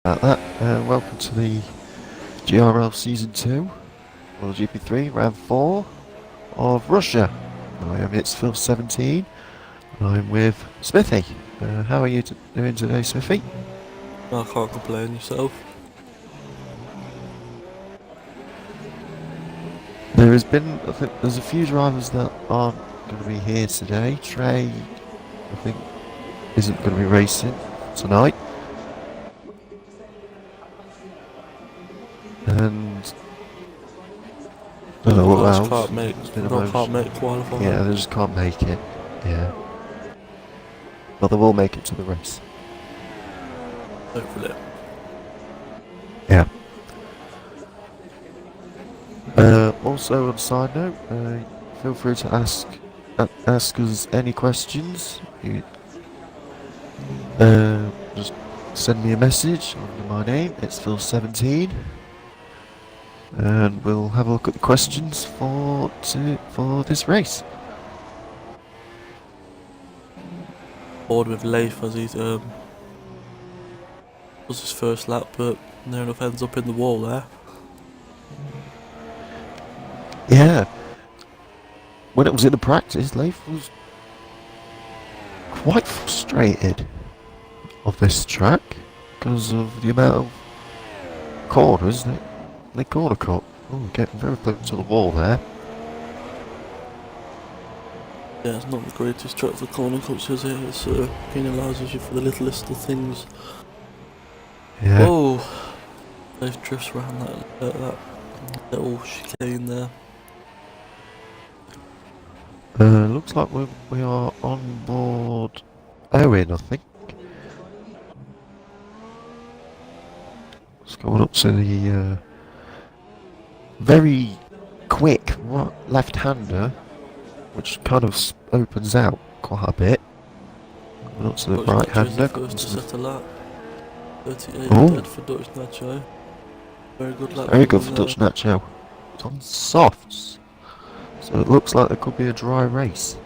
About that. Welcome to the GRL Season 2, or GP3 R4 of Russia. I am It's Phil 17, and I'm with Smithy. How are you doing today, Smithy? I can't complain yourself. I think there's a few drivers that aren't going to be here today. Trey, I think, isn't going to be racing tonight. And I don't know what else. Can't make, It's been can't make qualifying. Yeah, they just can't make it. Yeah. But they will make it to the race. Hopefully. Yeah. Also, on a side note, feel free to ask us any questions. Just send me a message under my name. It's Phil17, and we'll have a look at the questions for this race. Bored with Leif as he's was his first lap, but near enough ends up in the wall there. Yeah. When it was in the practice, Leif was quite frustrated of this track because of the amount of corners that they corner cut. Oh, getting very close to the wall there. Yeah, it's not the greatest track for corner cuts, is it? It's penalises you for the littlest of things. Yeah. Whoa! Leif drifts around that little chicane there. Looks like we are on board Owen, I think. It's going up to the very quick left-hander, which kind of opens out quite a bit. Going up to the right-hander. First to set a lap. 38 dead for Dutch Nacho. Very good lap. Very good for Dutch Nacho. It's on softs. So it looks like there could be a dry race.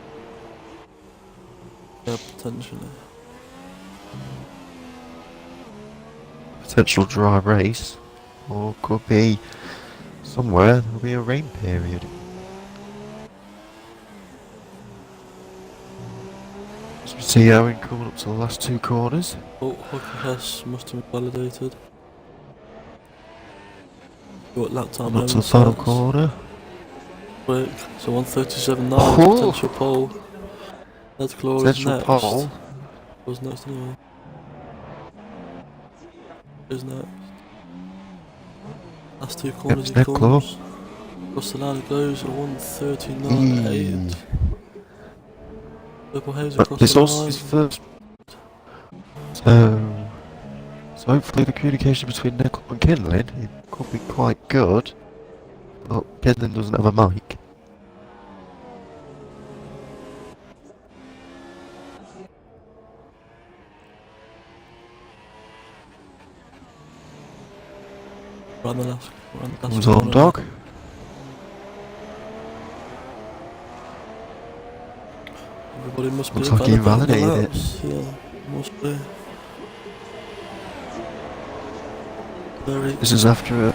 Yeah, potentially. Potential dry race. Or could be somewhere there'll be a rain period. So we see Owen coming up to the last two corners. Oh, Hockey Hess must have been validated. What lap time? Up to the final corner. Quick, so 1:37.9, potential pole. That's close. Potential next. pole. Who's next anyway? Who's next? Last two corners he comes. Across the line it goes at 1:39.8. Purple haze across This the also line. his first. So hopefully the communication between Nick and Kinlin could be quite good. But Kinlin doesn't have a mic. Run the last Comes on dog. Everybody must be looks like he invalidated it. Yeah, must be. This is after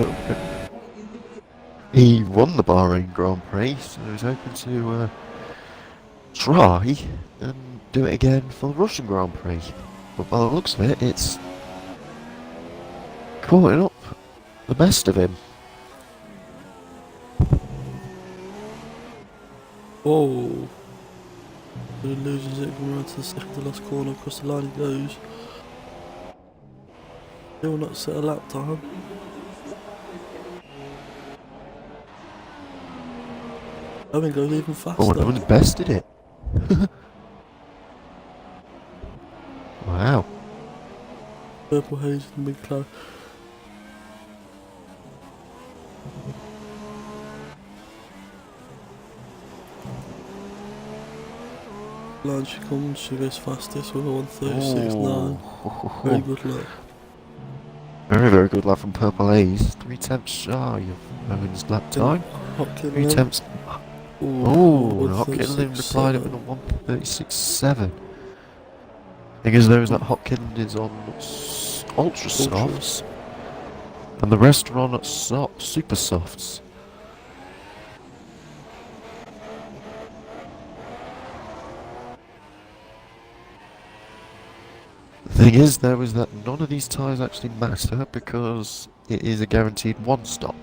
he won the Bahrain Grand Prix, so he's hoping to try and do it again for the Russian Grand Prix. But by the looks of it, it's caught up the best of him. Whoa! But he loses it, going around to the second to last corner, across the line he goes. Still not set a lap time. Owen goes even faster. Oh, Owen's bested it. Wow. Purple haze and big cloud. Line she comes, she goes fastest with a 1:36.9. Very good luck. Very, very good lap from Purple Haze. 3/10 shy of Owen's lap time. 3/10. Oh, Hopkins replied it with a 1:36.7. Thing is, though, is that Hopkins is on ultra Ultra. softs, and the rest are on super softs. The thing is, though, is that none of these tyres actually matter because it is a guaranteed one stop.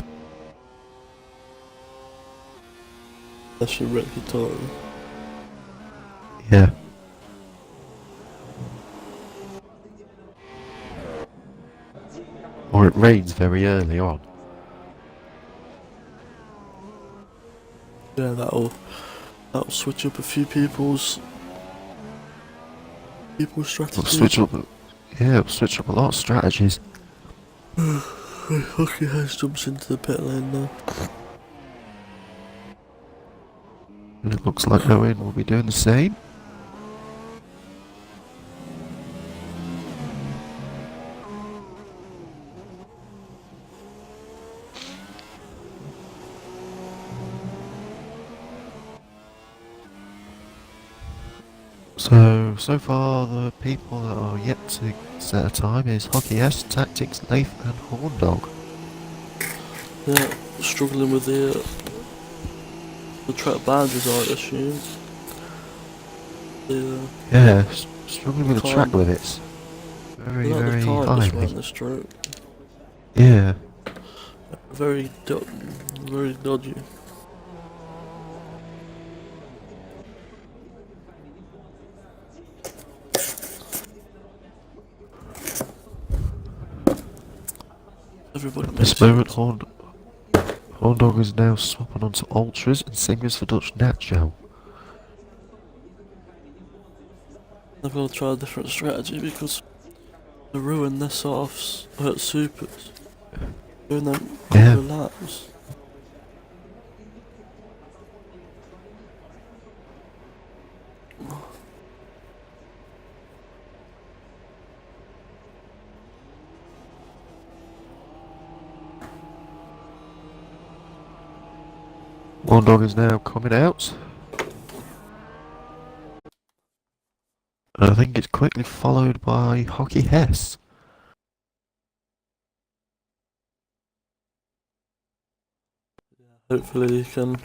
That should wreck your tyre. Yeah. Or it rains very early on. Yeah, that'll switch up a few people's It'll strategies. switch up. Yeah, it'll switch up a lot of strategies. Hockey House jumps into the pit lane now. And it looks like Owen will be doing the same. So far the people that are yet to set a time is Hockey S, Tactics, Leif and Horndog. Yeah, struggling with the track boundaries, I assume. Yeah, struggling with the track Can't- limits. Very, Not the very kindest around highly. the stroke. Yeah. Very dodgy. Everybody At this makes moment, sense. Horndog is now swapping onto Ultras and Singers for Dutch Nacho. They've got to try a different strategy because they ruin their softs at supers. Doing them couple of laps. Horndog is now coming out. And I think it's quickly followed by Hockey Hess. Hopefully you can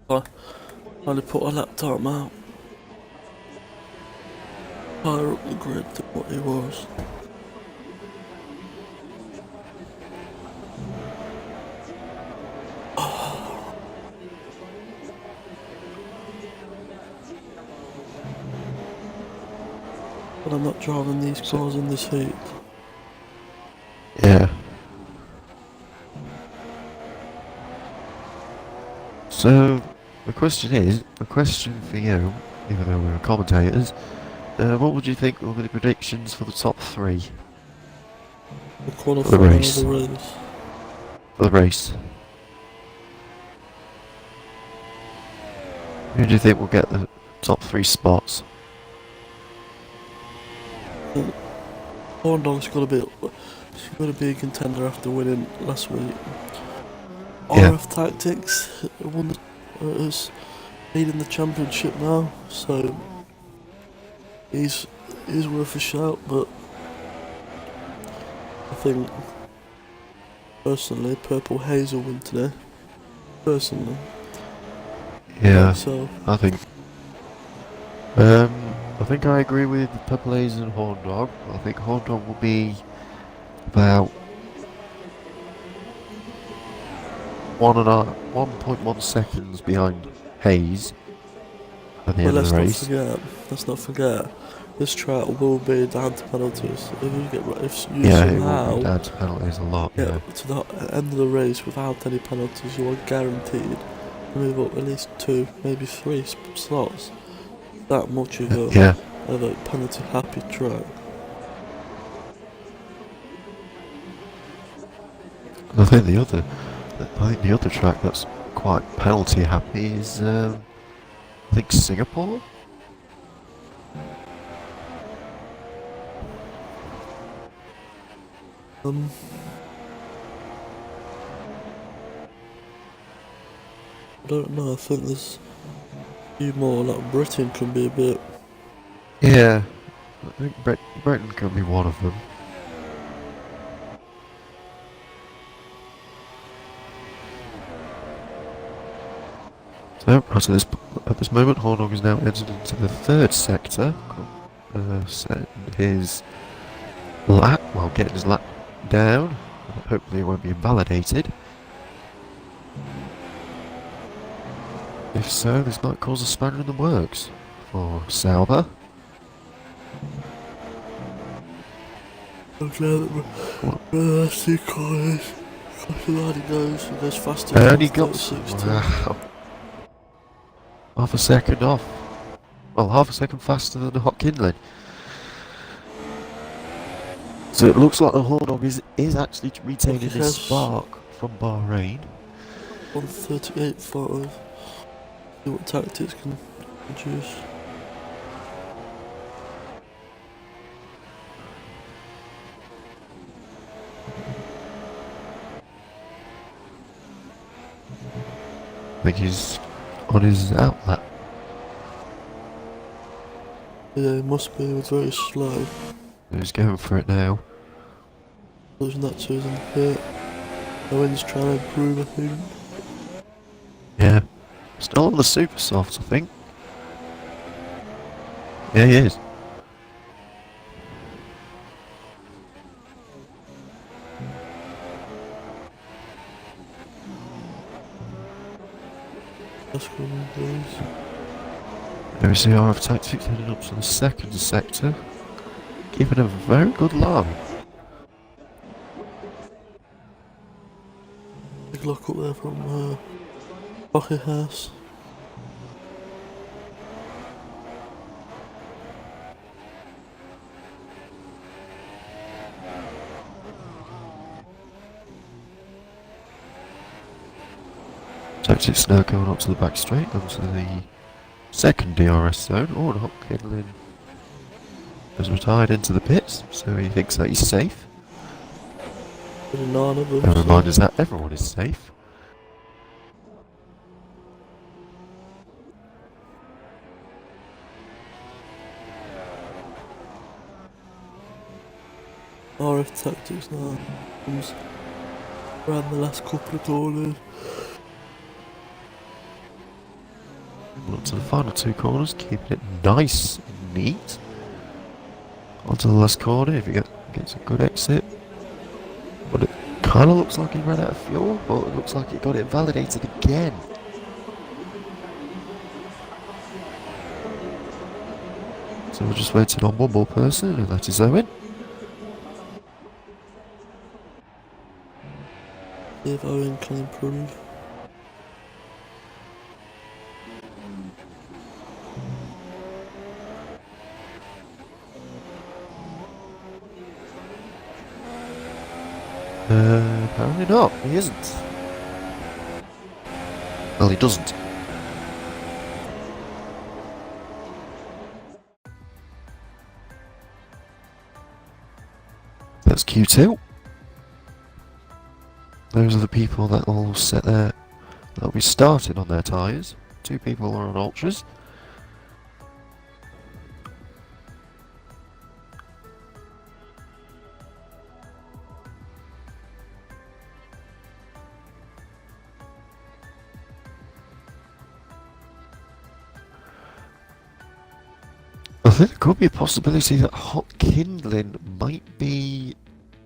finally put a lap time out. Higher up the grid than what he was. But I'm not driving these cars in this heat. Yeah. So, the question for you, even though we're commentators, what would you think will be the predictions for the top three The for the qualifying or race? the race. For the race. Who do you think will get the top three spots? Horndog's got to be a contender after winning last week. Yeah. RF Tactics is leading the championship now, so he's worth a shout. But I think personally, Purple Haze will win today. Personally, Yeah, so I think. I think I agree with Purple Haze and Horndog. I think Horndog will be about 1.1 seconds behind Hayes at the end of the race. let's not forget, this track will be down to penalties. If you Yeah, it will somehow be down to penalties a lot. get Yeah. to the end of the race without any penalties, you are guaranteed to move up at least 2, maybe 3 slots. That much of Yeah. a penalty happy track. I think the other track that's quite penalty happy is I think Singapore. I don't know, I think there's a few more, like Britain can be a bit... Yeah, I think Britain could be one of them. So, at this moment, Horndog is now entered into the third sector. Setting his lap, well, getting his lap down. Hopefully, it won't be invalidated. If so, this might cause a spanner in the works for Sauber. I'm glad that we're the last two corners. He goes faster And than he got 36 wow, half a second off. Well, half a second faster than the Hot Kindling. So it looks like the Horndog is actually retaining this spark from Bahrain. 138.5. See what tactics can produce. I think he's on his outlet. Yeah, it must be. It was very slow. He's going for it now. Losing that to his in the pit. Owen's trying to improve, I think. Yeah. Still on the super softs, I think. Yeah, he is. That's cool, please. There we see RF Tactics heading up to the second sector. Keeping a very good line. Big lock up there from Pocket House. Tactics now going up to the back straight, onto the second DRS zone. Oh, and Hot Kindling has retired into the pits, so he thinks that he's safe. None of them. And remind us that everyone is safe. RF Tactics now comes around the last couple of corners. Up to the final two corners, keeping it nice and neat. Onto the last corner, if he gets a good exit. But it kind of looks like he ran out of fuel, but it looks like it got it validated again. So we're just waiting on one more person, and that is Owen. See if Owen can improve. Apparently not. He isn't. Well, he doesn't. That's Q2. Those are the people that will set their... that'll be starting on their tyres. 2 people are on ultras. I think there could be a possibility that Hot Kindling might be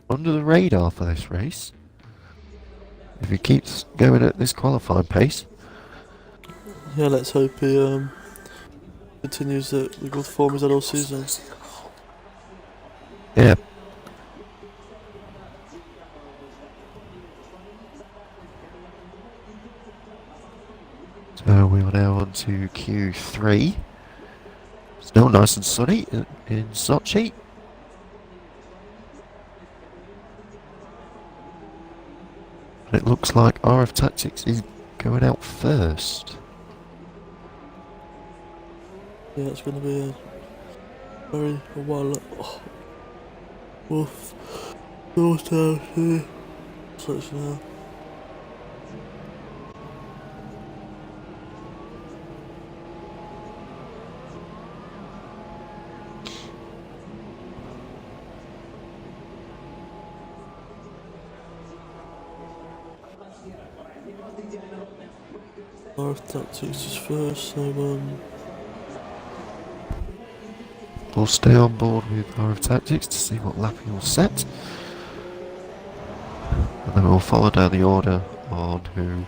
under the radar for this race. If he keeps going at this qualifying pace. Yeah, let's hope he continues the good form he's had all season. Yeah. So we are now on to Q3. Still nice and sunny in Sochi. And it looks like RF Tactics is going out first. Yeah, it's going to be a while. Oh, woof. Those down here. Such now. Our tactics is first, so We'll stay on board with RF Tactics to see what lap you'll set. And then we'll follow down the order on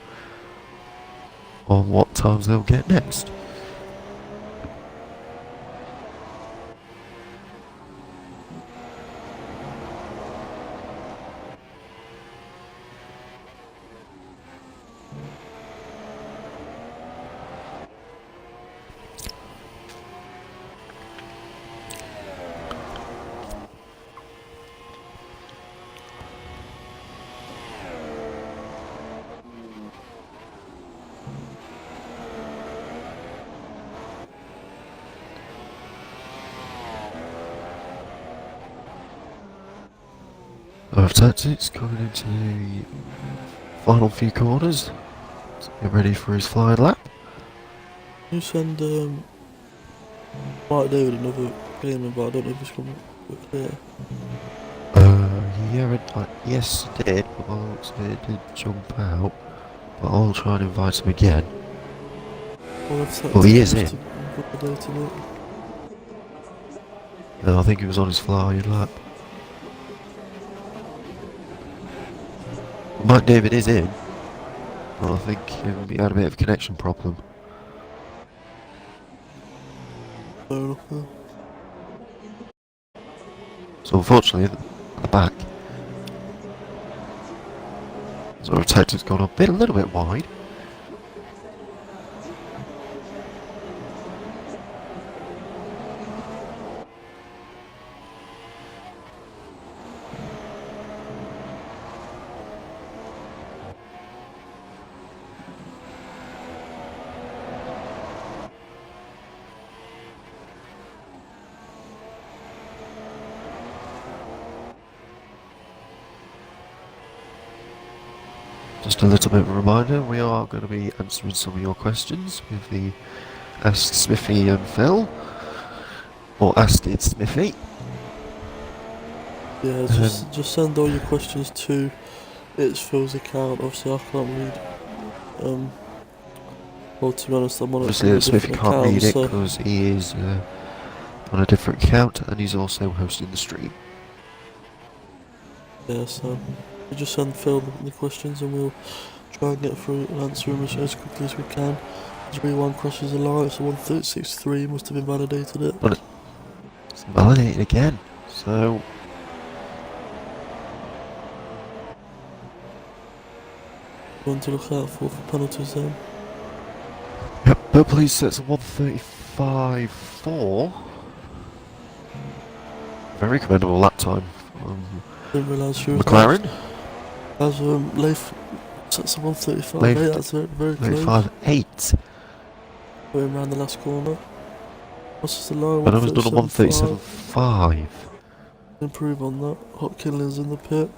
what times they'll get next. RF Tactics coming into the final few corners. So get ready for his flying lap. you send Mike David another payment, but I don't know if he's coming clear. Yes, it did, but by the looks of it did jump out. But I'll try and invite him again. Well, he is in. No, I think he was on his flying lap. Mike David is in, but I think he had a bit of a connection problem. Fair enough, yeah. So unfortunately, at the back, so our tactic's gone a little bit wide. Just a little bit of a reminder, we are going to be answering some of your questions with the Ask Smithy and Phil, or Ask It Smithy. Yeah, just send all your questions to It's Phil's account. Obviously, I can't read. Well, to be honest, I'm on Obviously, a Smithy different can't account, read it so because he is on a different account and he's also hosting the stream. yeah, so you just send Phil the questions and we'll try and get through and answer them as quickly as we can. As one crosses the line, so 136.3 must have invalidated it. But it's validated again, so One to look out for penalties then. yep, but please sets a 135.4. Very commendable lap time from Didn't realise she was McLaren. As Leif sets a 135.8, Leif that's very close. 35.8. Going around the last corner. What's the line? But I was done a 137.5. 137.5. Improve on that. Hot Kinley's in the pit.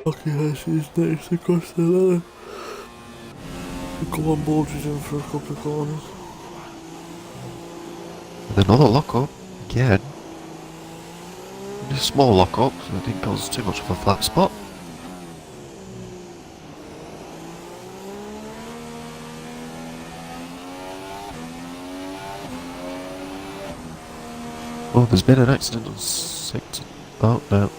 Lucky Hershey's next across the line. We'll come on board with him for a couple of corners. And another lock-up, again. Just a small lock-up, so it didn't cause too much of a flat spot. Oh, there's been an accident on sector. Oh, no.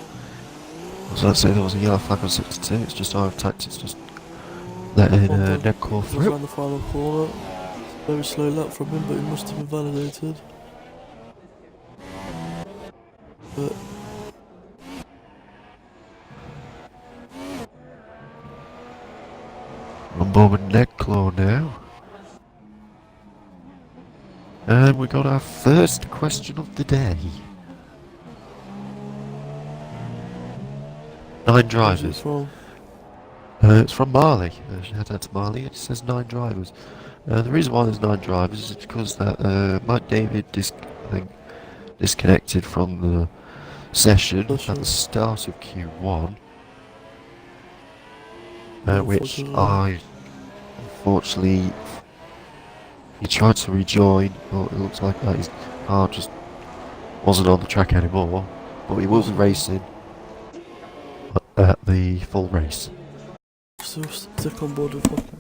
I was about to say there was a yellow flag on sector 2, it's just RF Tactics just letting Ned call Just through. around the final corner. Very slow lap from him, but it must have been validated. But On board with Necklaw now. And we got our first question of the day. 9 where's it drivers. from? It's from Marley. Shout out to Marley. It says 9 drivers. The reason why there's 9 drivers is because that Mike David I think disconnected from the session at the start of Q1. Which I unfortunately he tried to rejoin, but it looks like that his car just wasn't on the track anymore. But he will be racing at the full race. Still stick on board with fucking.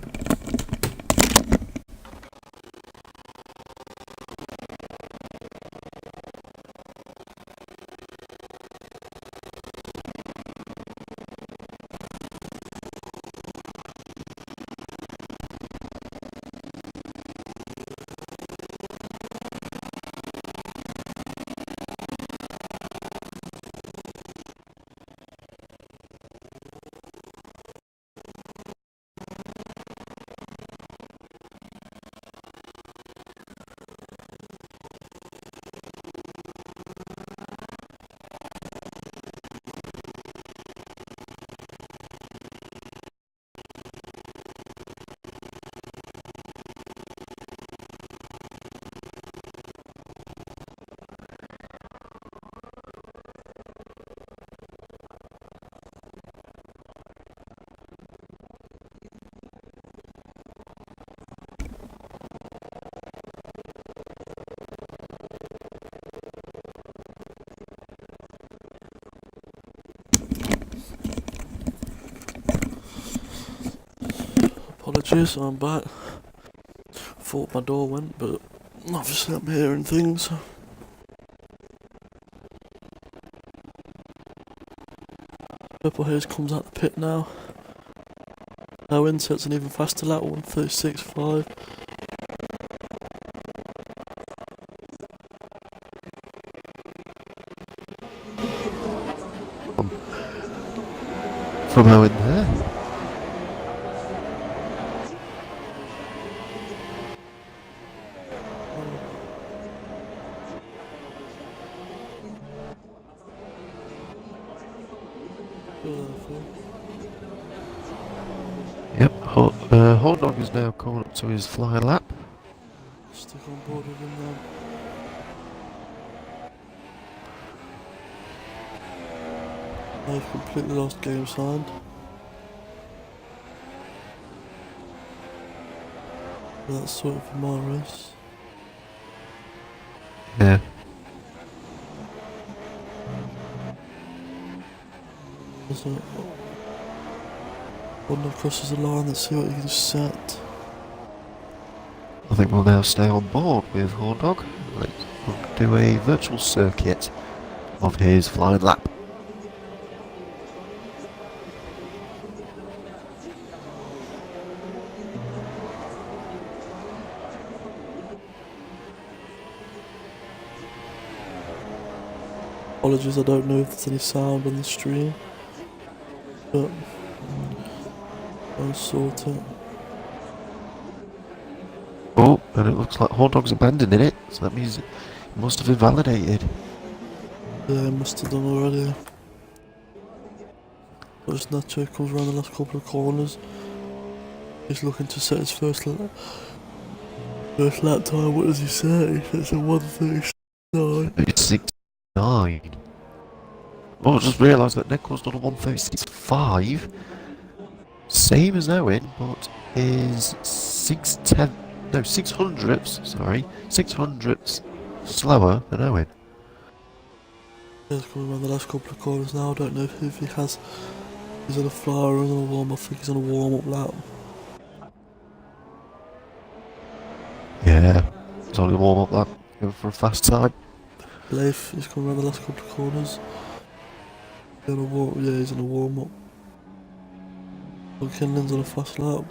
Apologies, I'm back. Thought my door went, but obviously I'm hearing things. Purple Haze comes out the pit now. Now insets an even faster lap, 1:36.5. From Owen there. Yep, Hot Dog is now coming up to his flying lap. Stick on board with him then. I've completely lost game signed. That's sort of my race. Yeah. Isn't it? One that crosses the line, let's see what he can set. I think we'll now stay on board with Horn Dog. We'll do a virtual circuit of his flying lap. Apologies, I don't know if there's any sound on the stream, but I'll sort it. Oh, and it looks like Horn Dog's abandoning it, so that means it must have invalidated. Yeah, I must have done already. But as Nacho comes around the last couple of corners, he's looking to set his first lap time. What does he say? It's a 1:39. It's 6.9. Oh, I just realised that Nicole's done a 1:36.5. Same as Owen, but is 6 hundredths, sorry, 6 hundredths slower than Owen. He's coming around the last couple of corners now. I don't know if he has. He's on a flyer or on a warm. I think he's on a warm-up lap. Yeah, it's only a warm-up lap, going for a fast time. Leif is coming around the last couple of corners. He's on a warm. Yeah, he's on a warm-up. Kinlan's on a fast lap.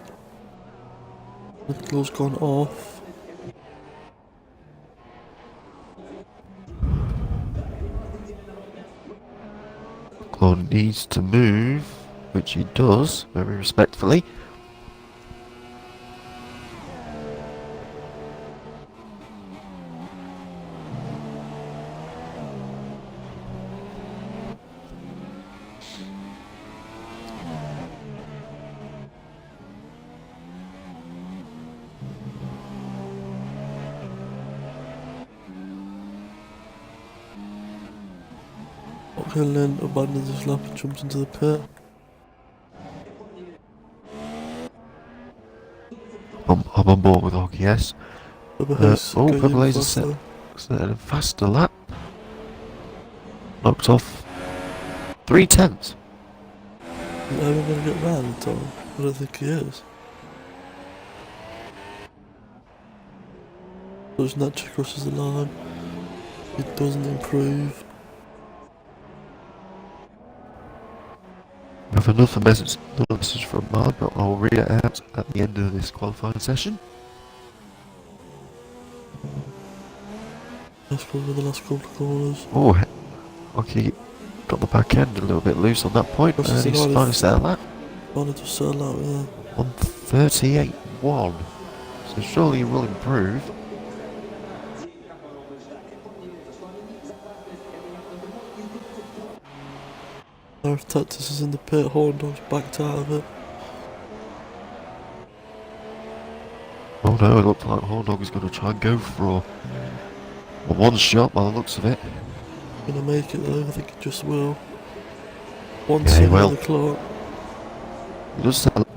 Nicole's gone off. Claude needs to move, which he does, very respectfully. Kinlan abandons his lap and jumps into the pit. I'm on board with Hoggy, yes. Purple Haze Oh, going Purple in Haze is faster. set a faster lap. Knocked off 3/10. Is Owen going to get round in time? I don't think he is. Looks naturally crosses the line. It doesn't improve. We have another message from Mark, but I'll read it out at the end of this qualifying session. That's probably the last couple of corners. Oh, okay, got the back end a little bit loose on that point, and Crosses the he's line. finally settled that. Finally just settle out, yeah. On 38.1. So surely he will improve. If Tactus is in the pit, Horn Dog's backed out of it. Oh no, it looked like Horndog is going to try and go for a one shot by the looks of it. Gonna make it though, I think he just will. Yeah, 1 second well. on the clock. He does settle.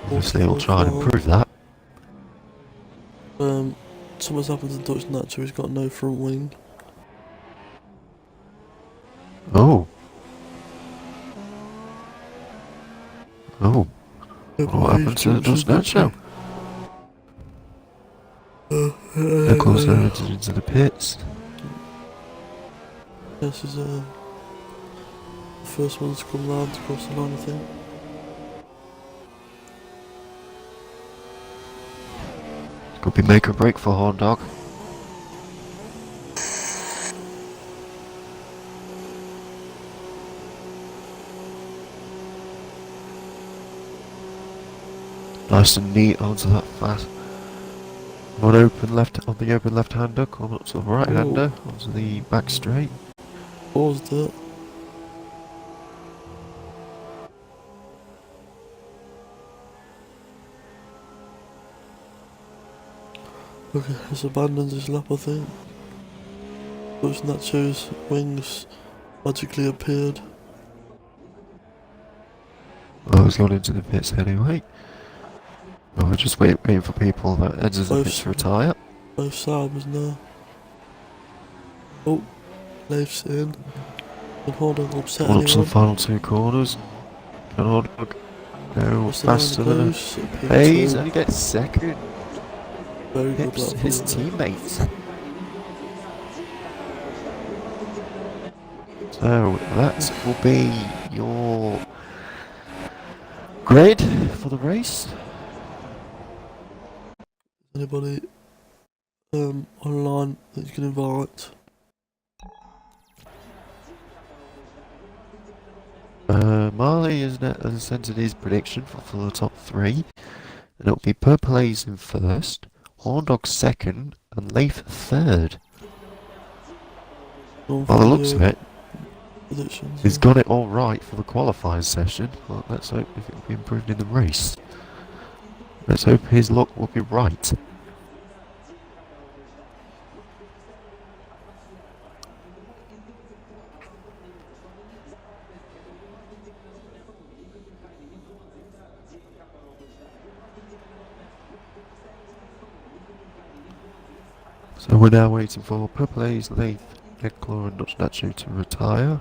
Obviously he'll try and improve that. Something's happened to Dutch Nacho, he's got no front wing. Oh. Oh. What happened to Dutch Nacho? Nicholas entered into the pits. This is the first one to come round to cross the line, I think. Could be make or break for Horndog. Nice and neat onto that fast. On the open left hander, coming up to the right hander, onto the back straight. Paused it. Okay, he's abandoned his lap, I think. Dutch Nacho's wings magically appeared. Oh, he's gone into the pits anyway. Oh, we're just waiting for people that enters the pits to retire. Both Saubers now. Oh, Leif's in. And Horndog upset One up to the anyone. final two corners. Can Horndog go What's the line faster than a close? pace? And he gets second. Very good Hips lap his for him. teammates. So that will be your grid for the race. Anybody online that you can invite? Marley has entered his prediction for the top three, and it'll be Purple Haze in first, Horndog second, and Leif third. By the looks of it, he's got it all right for the qualifying session. Well, let's hope if it will be improved in the race. Let's hope his luck will be right. So we're now waiting for Purple Haze, Leif, Necklaw and Dutch Nacho to retire.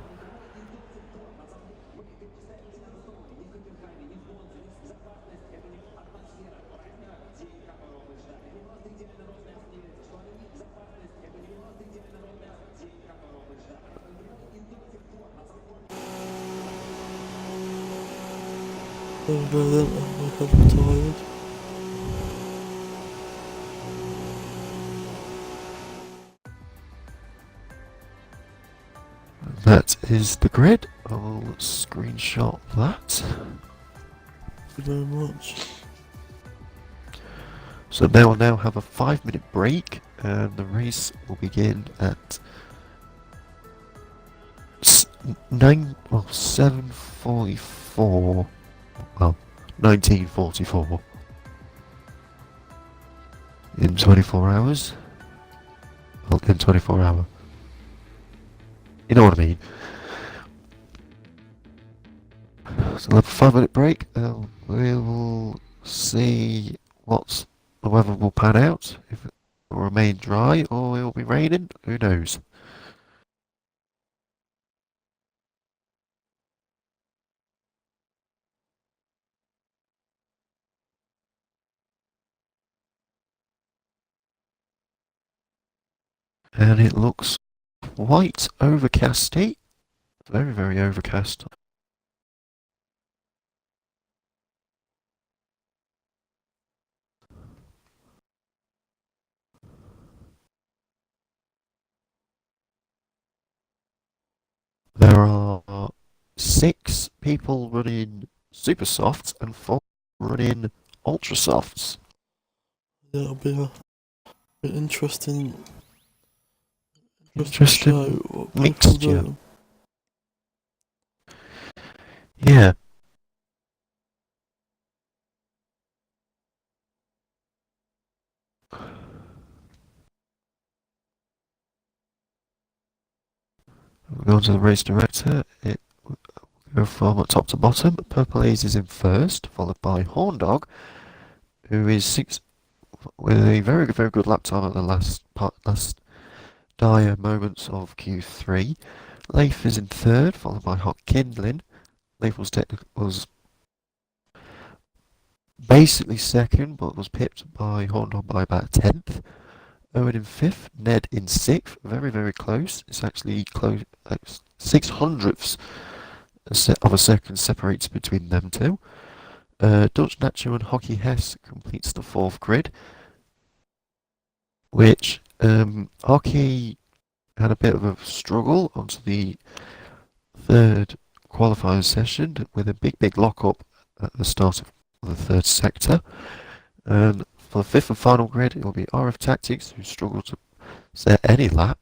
There we go then, I have retired. That is the grid. I'll screenshot that. Thank you very much. So now we'll now have a 5-minute break, and the race will begin at 7:44. Well, 19:44 in 24 hours. Well, in 24 hours. You know what I mean. So we'll have a 5-minute break, and we'll see what the weather will pan out. If it will remain dry or it will be raining, who knows. and it looks quite overcasty. Very, very overcast. There are 6 people running super softs and 4 running ultra softs. Yeah, it'll be an interesting show. Interesting What people mixture. do. Yeah. We'll go on to the race director. It will go from top to bottom. Purple Haze is in first, followed by Horn Dog, who is 6 with a very, very good lap time at the last dire moments of Q3. Leif is in third, followed by Hot Kindling. Leif was basically second, but was pipped by Horn Dog by about 10th. Owen in fifth, Ned in sixth, very, very close. It's actually close, like 600ths of a second separates between them two. Dutch Nacho and Hockey Hess completes the fourth grid, which Hockey had a bit of a struggle onto the third qualifying session with a big lock-up at the start of the third sector. And for the fifth and final grid, it will be RF Tactics, who struggled to set any lap,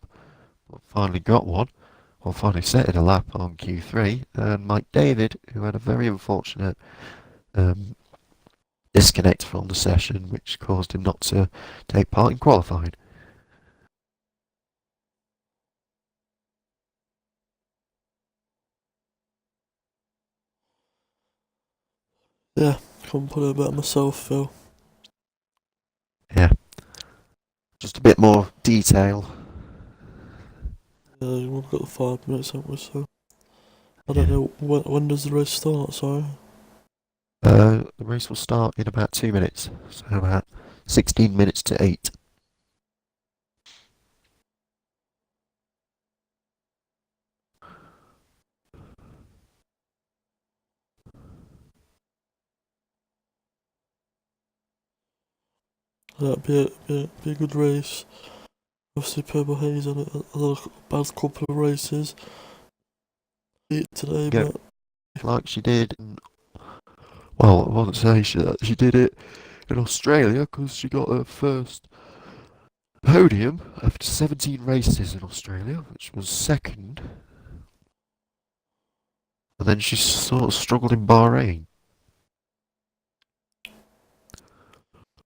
but finally got one, or finally set a lap on Q3, and Mike David, who had a very unfortunate disconnect from the session, which caused him not to take part in qualifying. Yeah, couldn't put it better myself, Phil. Yeah, just a bit more detail. Yeah, we've got the 5 minutes, haven't we? So I Yeah. don't know when does the race start. Sorry. The race will start in about 2 minutes, so about 16 minutes to 8. That'd be a good race. Obviously, Purple Haze had a bad couple of races today, Go but like she did. Well, I wouldn't say she did it in Australia because she got her first podium after 17 races in Australia, which was second. And then she sort of struggled in Bahrain.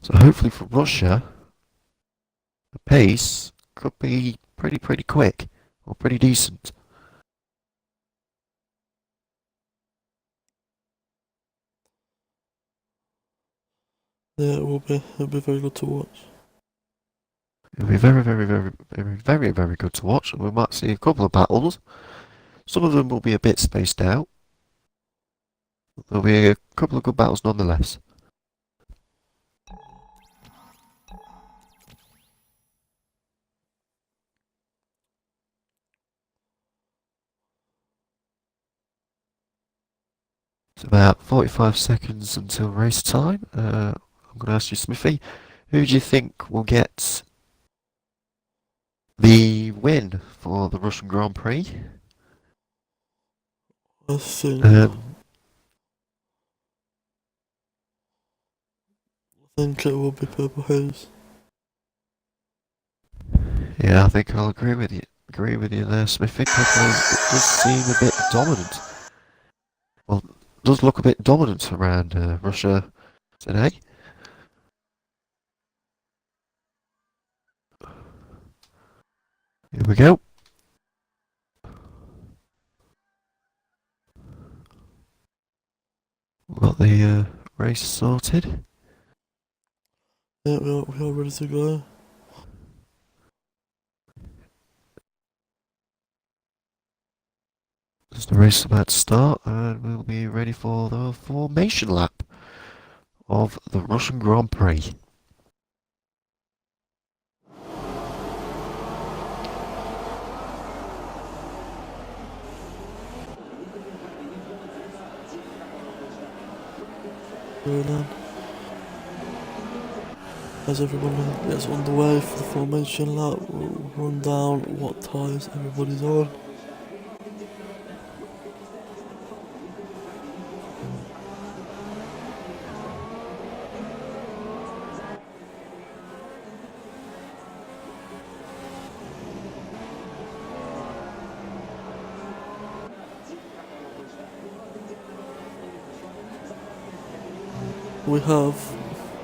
So hopefully for Russia, the pace could be pretty quick or pretty decent. yeah, it'll be very good to watch. It'll be very good to watch. We might see a couple of battles. Some of them will be a bit spaced out. There'll be a couple of good battles nonetheless. It's about 45 seconds until race time. I'm going to ask you, Smithy, who do you think will get the win for the Russian Grand Prix? I think Um, it will be Purple Haze. yeah, I think I'll agree with you. Agree with you there, Smithy. Because it does seem a bit dominant. Well, it does look a bit dominant around Russia today. Here we go. We've got the race sorted. Yeah, we are ready to go. There's the race about to start, and we'll be ready for the formation lap of the Russian Grand Prix. So then, as everyone gets underway for the formation lap, we'll run down what tyres everybody's on. We have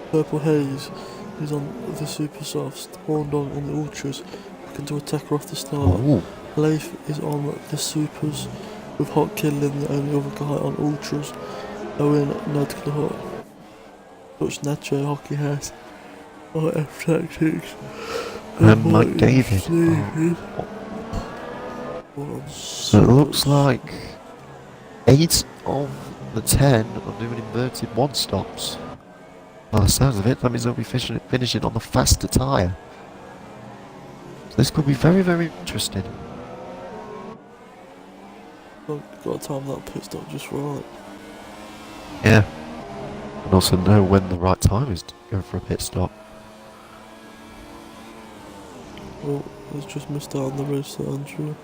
Purple Haze, who's on the super softs, Horndog on the ultras, looking to attack her off the start. Oh, Leif is on the supers, with Hot Kidlin the only other guy on ultras. Owen Nudclaw, Dutch Nacho Hockey House, RF Tactics, and Mike David. So it looks like 8 of the 10 are doing inverted one stops. By the sounds of it, that means they'll be finishing on the faster tyre. So this could be very, very interesting. I've got to time that pit stop just right. Yeah. And also know when the right time is to go for a pit stop. Well, he's just missed out on the race there, Andrew.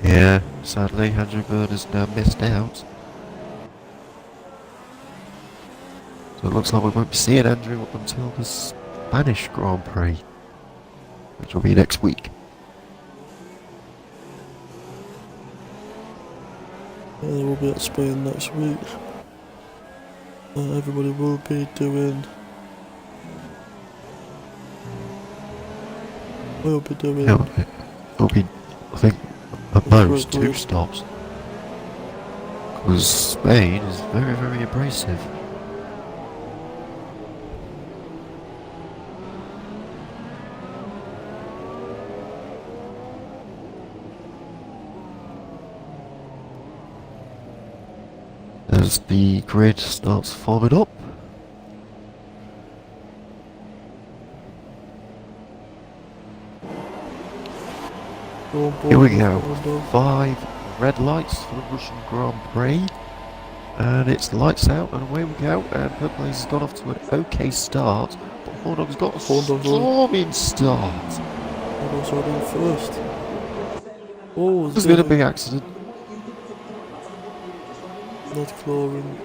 Yeah, sadly, Andrew Bird has now missed out. So it looks like we won't be seeing Andrew up until the Spanish Grand Prix, which will be next week. Yeah, they will be at Spain next week. Everybody will be doing. It'll be, I think, at most 2 stops. Because Spain is very, very abrasive. As the grid starts forming up. Here we go. 5 red lights for the Russian Grand Prix. And it's lights out and away we go. And Purple Haze has got off to an okay start. But Horndog's got a storming start. Horndog's already first. Oh, there's been a big accident. Nudclaw and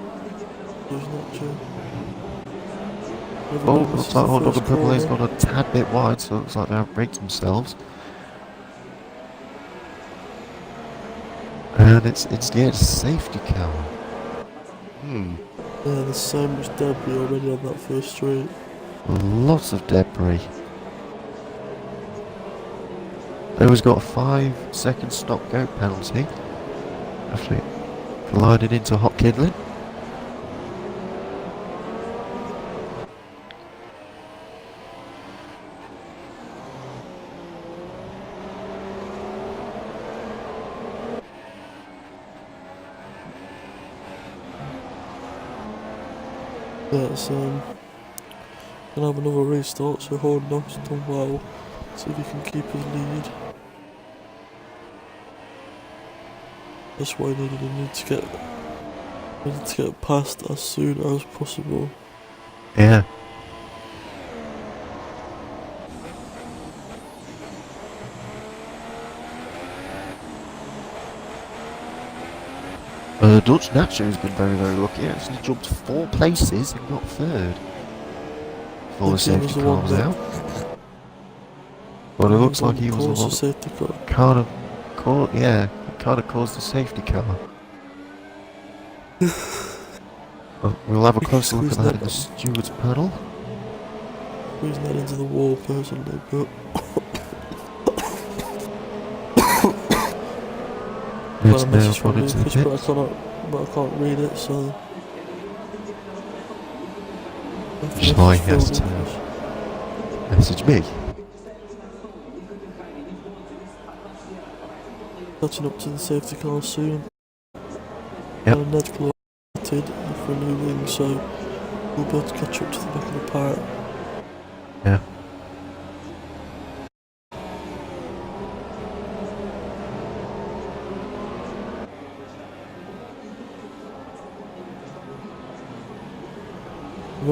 there's not true. Oh, looks like Horndog and Purple Haze gone a tad bit wide, so it looks like they have braked themselves. And it's a safety car. Yeah, there's so much debris already on that first straight. Lots of debris. They always got a 5-second stop-go penalty after it collided into Hot Kidlin. Yeah, so gonna have another restart, so Horndog's done well. See if he can keep his lead. That's what I needed. I need to get past as soon as possible. Yeah. Dutch Nacho has been very, very lucky. He actually jumped 4 places and got 3rd. Before the safety car was out. But it looks like he was the one that kind of caused the safety car. We'll have a closer look at that in the stewards panel. Squeezing that into the wall personally, but It's now gone into the pits. But I can't read it, so Shy has to message me. Catching up to the safety car soon. Yep. Nudclaw for a new wing, so we'll be able to catch up to the back of the pack. Yeah.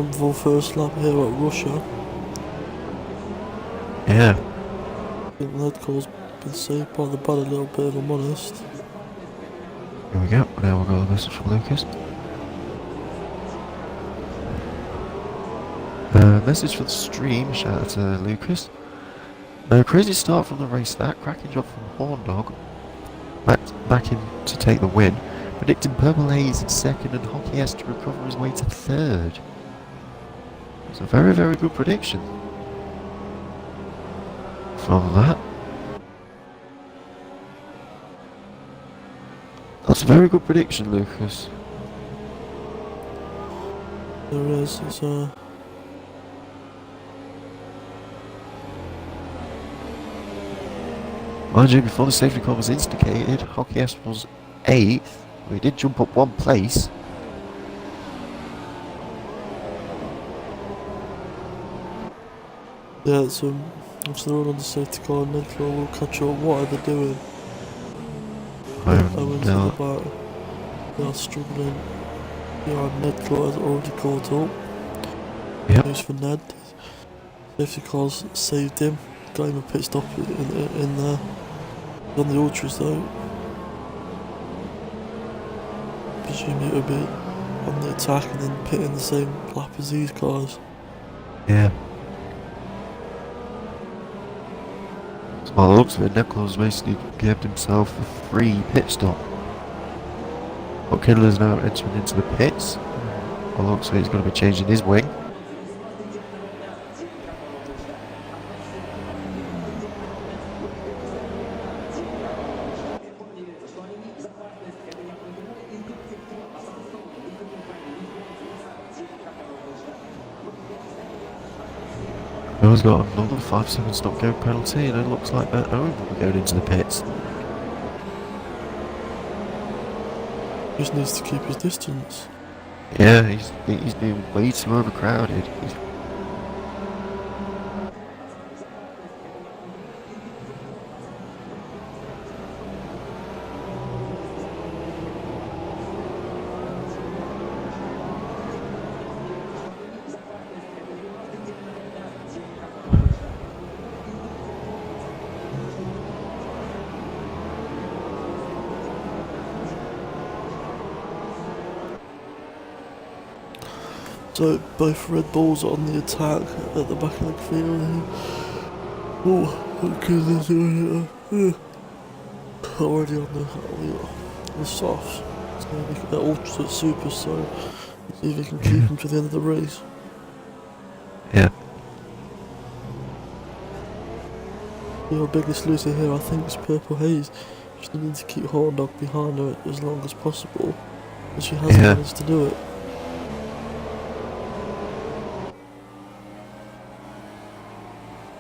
eventful first lap here at Russia. Yeah. I think that car's been saved by the bad a little bit, if I'm honest. Here we go. Now we'll go a message from Lucas. Message for the stream. Shout out to Lucas. Crazy start from the race. That cracking job from Horn Dog. Back in to take the win. Predicting Purple Haze in second and Hockey has to recover his way to third. It's a very, very good prediction from that. That's a very good prediction, Lucas. There is, it's Mind you, before the safety car was instigated, Hockey S was 8th. We did jump up one place. yeah, it's if they're all on the safety car, Nedclaw will catch up. What are they doing? Owens at the back. They are struggling. Yeah, Nedclaw has already caught up. Yep. News for Ned. Safety cars saved him. Got him a pit stop in there. On the ultras though. Presume it would be on the attack and then pitting the same lap as these cars. Yeah. So by the looks of it, Nicholas basically gave himself a free pit stop. But Kindler's now entering into the pits. By the looks of it, he's going to be changing his wing. Noah's got another 5-second stop go penalty, and it looks like that Owen will be going into the pits. Just needs to keep his distance. Yeah, he's being way too overcrowded. So both Red Bulls are on the attack at the back of the field. Oh, okay, they're doing it. Already on the softs. So ultras at super, so see if he can keep him to the end of the race. Yeah. Your biggest loser here, I think, is Purple Haze. She needs to keep Horn Dog behind her as long as possible, but she hasn't managed to do it.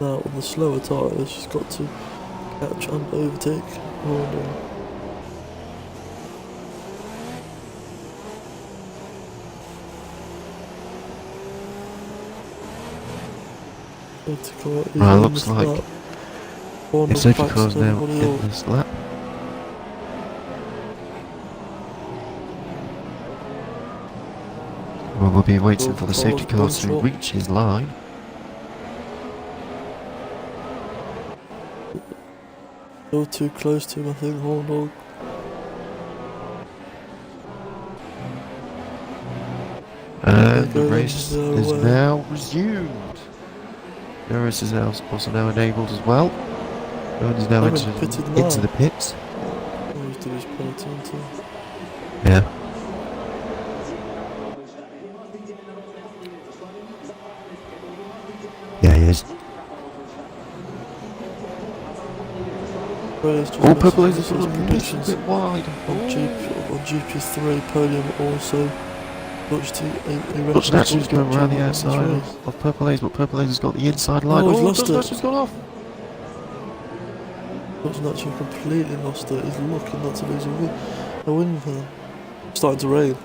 Now, on the slower tyres, she's got to catch and overtake Horn Dog. Safety car is Right, in looks the like lap. Horn the Dog safety backs car's now everybody in up. this lap. Well, we'll be waiting for the safety car to reach his line. You're too close to him, I think, Horn Dog. And the race is now resumed. The race is also now enabled as well. Owen is now entering into the pits. Always do his penalty until. Yeah. Yeah, he is. All Purple Haze is predictions a bit wide. On GP3 podium also. Dutch Natural's going around the outside of Purple Haze, but Purple Haze has got the inside line. Oh, he's lost Dutch it. Natural's gone off. Dutch Natural completely lost it. He's lucky not to lose a win here. Starting to rain.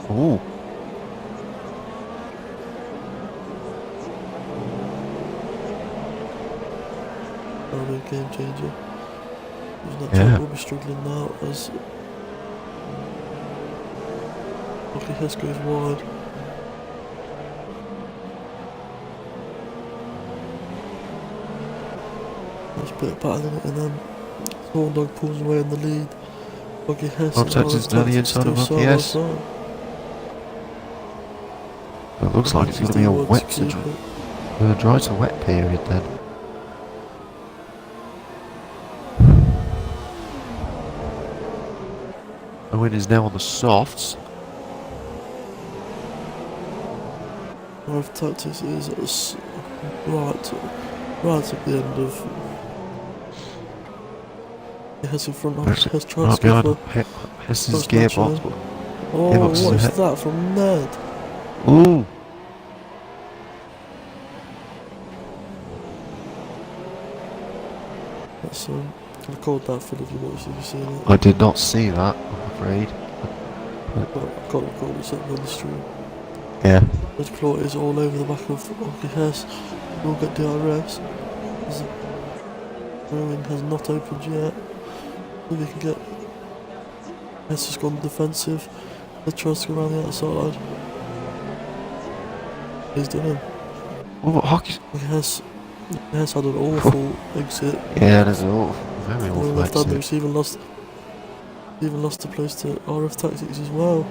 Oh. That'll be a game changer. Yeah. Will be struggling now as Hockey Hess goes wide. There's a bit of battling it, and then Horn Dog pulls away in the lead. Hockey Hess Rob and Texas down the Tactics inside of still Hockey side by Hess. side. It looks like it's going to be a wet dry to wet period then. Owen is now on the softs. RF Tactics is right at the end of. Hess in front of Hess trying Right to go behind for. Hess's gearbox. Oh, Gearbox is what's ahead. that from Ned? Ooh! That's record that, Phil, if you watched it, if you've seen it. I did not see that, I'm afraid. Well, I can't record it, something on the stream. Yeah. Red Claw is all over the back of Hockey Hess. We'll get DRS. Rowing has not opened yet. If he can get. Hess has gone defensive. They tries to go around the outside. He's done him. Oh, hockey. Hess had an awful exit. Yeah, there's an awful, very awful Left-hander, exit. he's even lost the place to RF Tactics as well.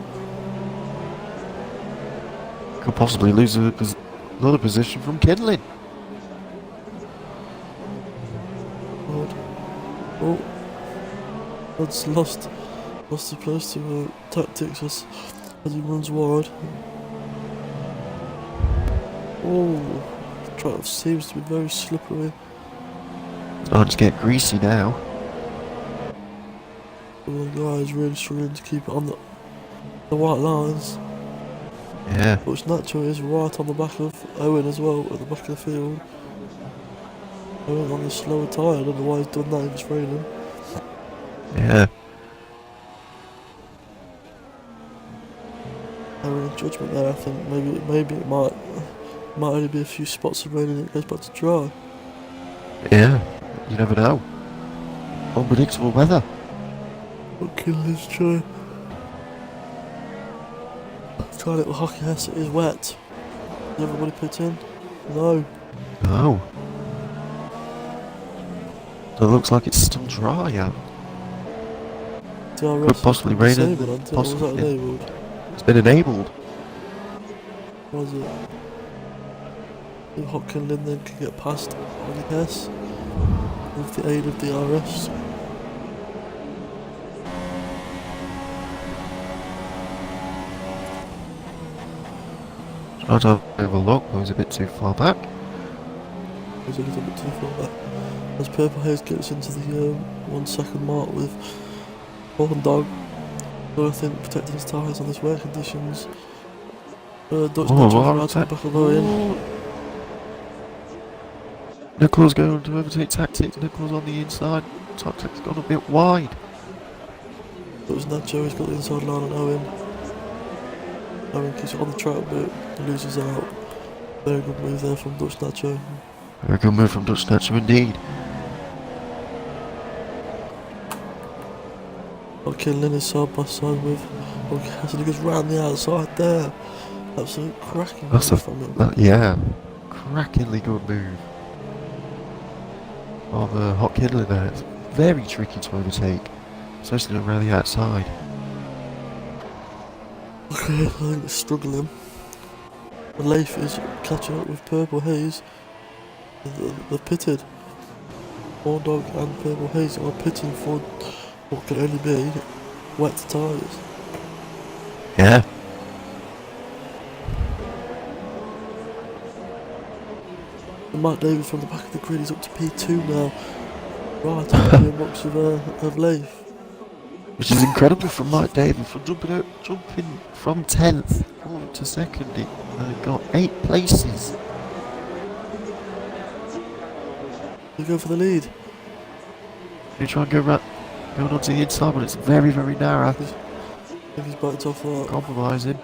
Could possibly lose another position from Kidlin. Oh, Rod's lost the place to Tactics as he runs wide. Oh, track seems to be very slippery. Starting to get greasy now. The guy is really struggling to keep it on the white lines. Yeah. Which Nacho is right on the back of Owen as well, at the back of the field. Owen on the slower tyre, I don't know why he's done that if it's raining. Yeah. Error in judgment there, I think. Maybe it might only be a few spots of rain and it goes back to dry. Yeah. You never know. Unpredictable weather. What killing this try? Try little Hockey Hess, it is wet. Did everybody put in? No. Oh. So it looks like it's still dry out. DRS Could possibly rain in. Was that enabled? It's been enabled. Was it? If Hopkinson then can get past Hockey Hess with the aid of DRS. Trying to have a bit of a look, but he's a bit too far back. He's a little bit too far back. As Purple Haze gets into the 1 second mark with Horn Dog, so I think protecting his tyres on this wear conditions. Dutch Nacho right to the back of Owen. Nichols going to overtake Tactics. Nichols on the inside. Tactics gone a bit wide. Dutch Nacho has got the inside line on Owen. Owen keeps it on the track but loses out. Very good move there from Dutch Nacho. Very good move from Dutch Nacho indeed. Lynn is side by side with Hess, and he goes round the outside there. Absolute cracking move from him. Yeah. Crackingly good move. Of Hot Kidler there. It's very tricky to overtake. Especially around the outside. Okay, I think it's struggling. The Leif is catching up with Purple Haze. They're pitted. Horn Dog and Purple Haze are pitting for what can only be wet tyres. Yeah. And Mike David from the back of the grid is up to P2 now. Right on the box of Leif. Which is incredible from Mike David for jumping from 10th up to 2nd. He got 8 places. They go for the lead. They try and go going onto the inside, but it's very, very narrow. I think he's backed off that. Compromising.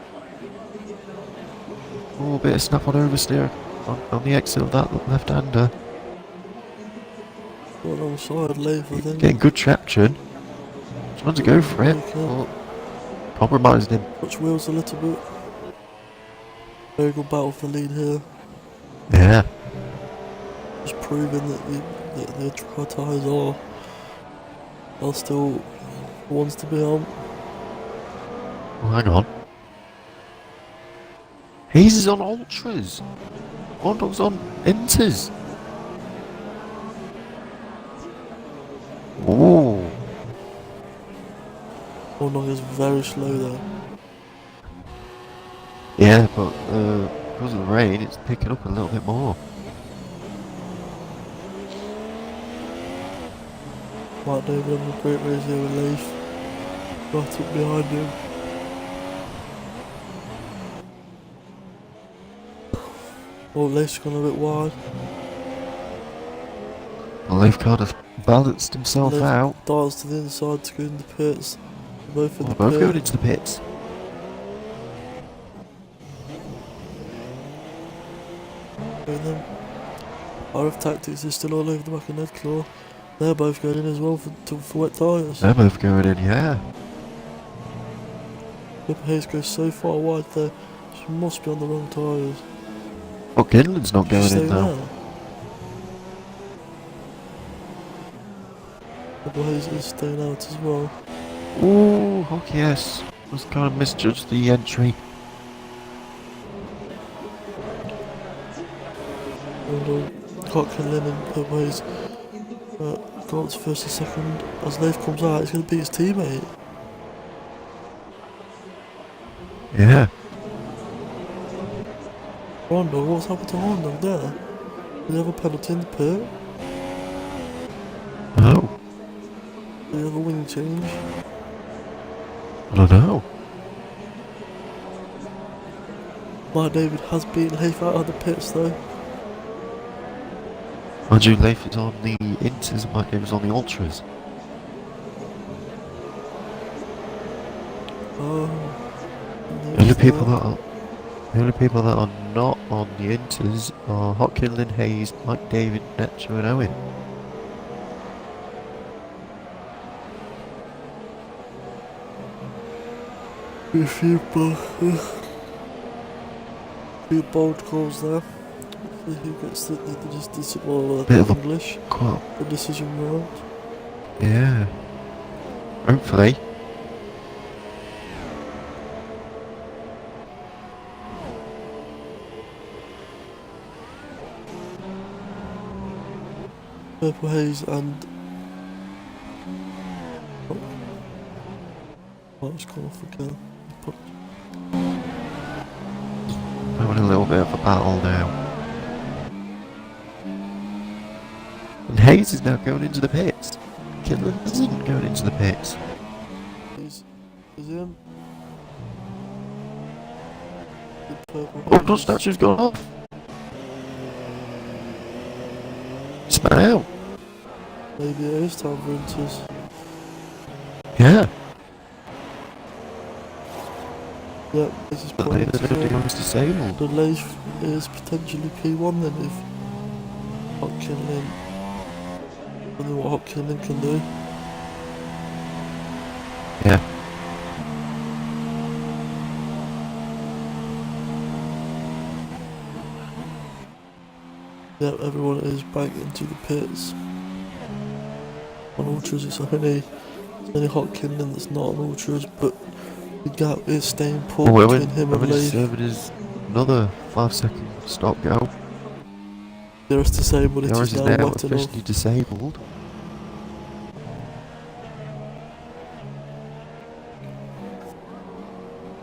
Oh, a bit of snap on oversteer on the exit of that left-hander. Alongside Leif, I think. Getting good traction. Trying to go for it. Oh, compromised him. Touch wheels a little bit. Very good battle for the lead here. Yeah. Just proving that the dry tyres are still the ones to be on. Oh, hang on. Hayes is on ultras. Horndog's on inters. Oh. Horndog is very slow there. Yeah, but because of the rain, it's picking up a little bit more. Mark David on the great race here with Leaf right up behind him. Oh, Leif's gone a bit wide. Well, they've kind of balanced himself Leif out. darts to the inside to go in the pits. They're both in Oh, the both pit. going into the pits. Going them. RF Tactics is still all over the back of Nedclaw. They're both going in as well for wet tyres. They're both going in, yeah. Pippa Hayes goes so far wide there. She must be on the wrong tyres. Oh, Kinlan's not going in now. Pippa Hayes is staying out as well. Ooh, Hockey yes. Was kind of misjudged the entry. Coquelin and Pippa Hayes got up to first and second. As Leif comes out, he's going to beat his teammate. Yeah. Horndog, what's happened to Horndog there? Did he have a penalty in the pit? Oh, Did he have a wing change? I don't know. Mark David has beaten Leif out of the pits though. Mind you, Leif is on the inters and Mike Davis on the ultras. Oh. The only people that are not on the inters are Hotkinlin, Hayes, Mike David, Netcho and Owen. A few bold calls there. See who gets the Bit of English. Quite, The decision round. yeah. Hopefully. Purple Haze and oh, it's gone off again. Having a little bit of a battle now. And Hayes is now going into the pits. Kinlan isn't going into the pits. Is in. The purple Oh, Haze. the statue's gone off. Spun out. Maybe it is time for inters. Yeah. Yep, this is But pointing to the go. was disabled. The Leif is potentially P1 then if Hotkinlin. I don't know what Hotkinlin can do. Yeah. Yep, everyone is back into the pits. On ultras, it's only Hotkinlin that's not on ultras, but the gap is staying put between him and Owen is Leif. serving his another 5-second stop go. DRS disabled, it DRS is is now now wet enough. officially disabled.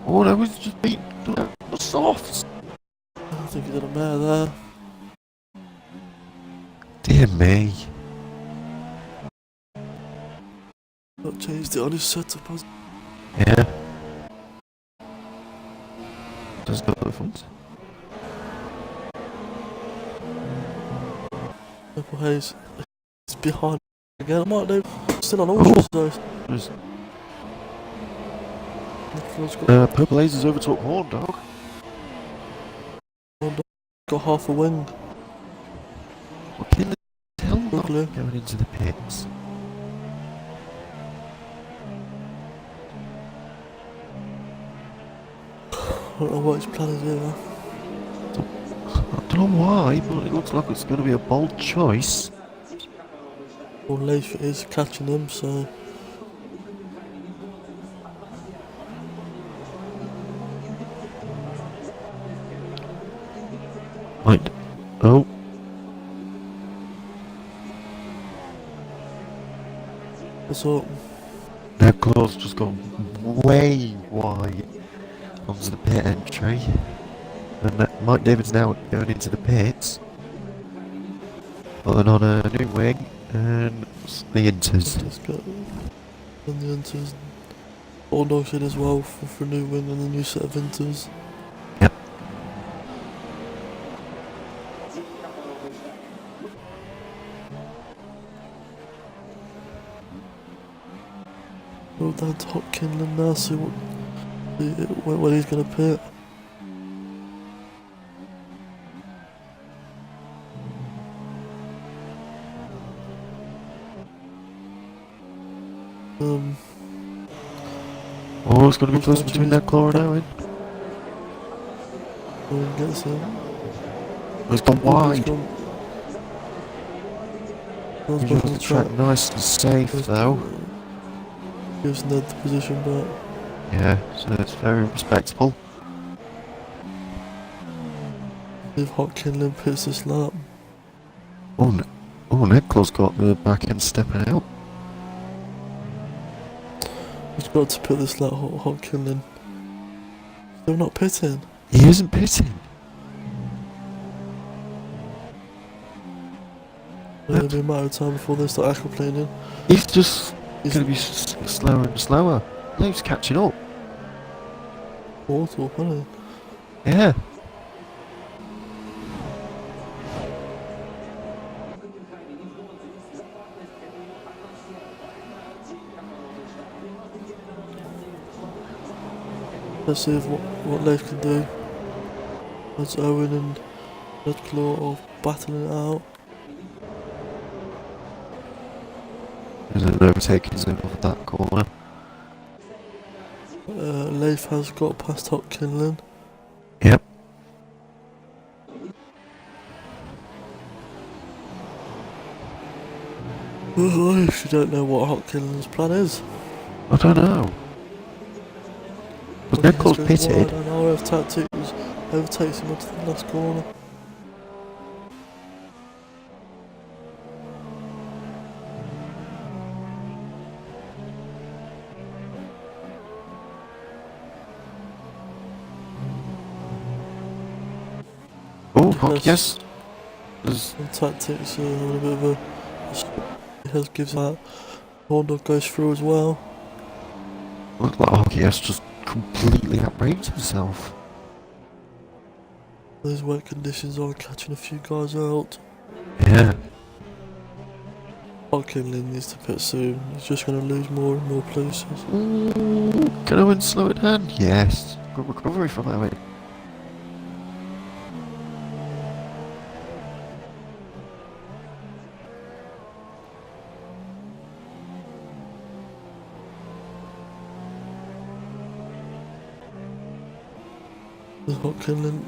Oh, that was just beat the softs. I think he did a mare there. Dear me. Not changed it on his setup. Yeah. Does go to the front. Purple Haze is behind again. I might do. Still on ultras though. Just, Nicolas got, Purple Haze is overtook Horndog. got half a wing. What can the hell not Ugly. going into the pits? I don't know what his plan is here. I don't know why, but it looks like it's going to be a bold choice. Well, Leif is catching him, so Right. Oh, what's up? their claws just gone way wide onto the pit entry. And Mike David's now going into the pits. Putting on a new wing and the inters. Let's go. And the inters. Bulldogs in as well for new wing and the new set of inters. Yep. Go down to Hopkinland now, see when he's gonna pit. Oh, it's going to be close between that claw and Owen. Owen gets him. Oh, it's gone wide. Goes He's back on the track nice and safe though. Gives Ned the position back. Yeah, so it's very respectable. If Hopkinland pits this lap. Oh, Nicholas got the back end stepping out. He's got to pit this lap, Hopkinland. They're not pitting. He isn't pitting. It'll be a matter of time before they start aquaplaning. He's just going to be slower and slower. He's catching up. Portal, isn't he? Yeah. Let's see what Leif can do. As Owen and Redclaw are battling it out. There's an overtaking zone off that corner. Leif has got past Hopkinland. Yep. I actually don't know what Hopkinland's plan is. I don't know. But Nicholas pitted. And RF Tactics overtakes him onto the last corner. Oh, yes. Tactics having a bit of a. He has gives that. Horndog goes through as well. Looks like Hockey's just completely outbraved himself. Those wet conditions are catching a few guys out. Yeah. Hopkinland needs to pit soon. He's just going to lose more and more places. Can Owen slow it down? Yes. Good recovery from Owen.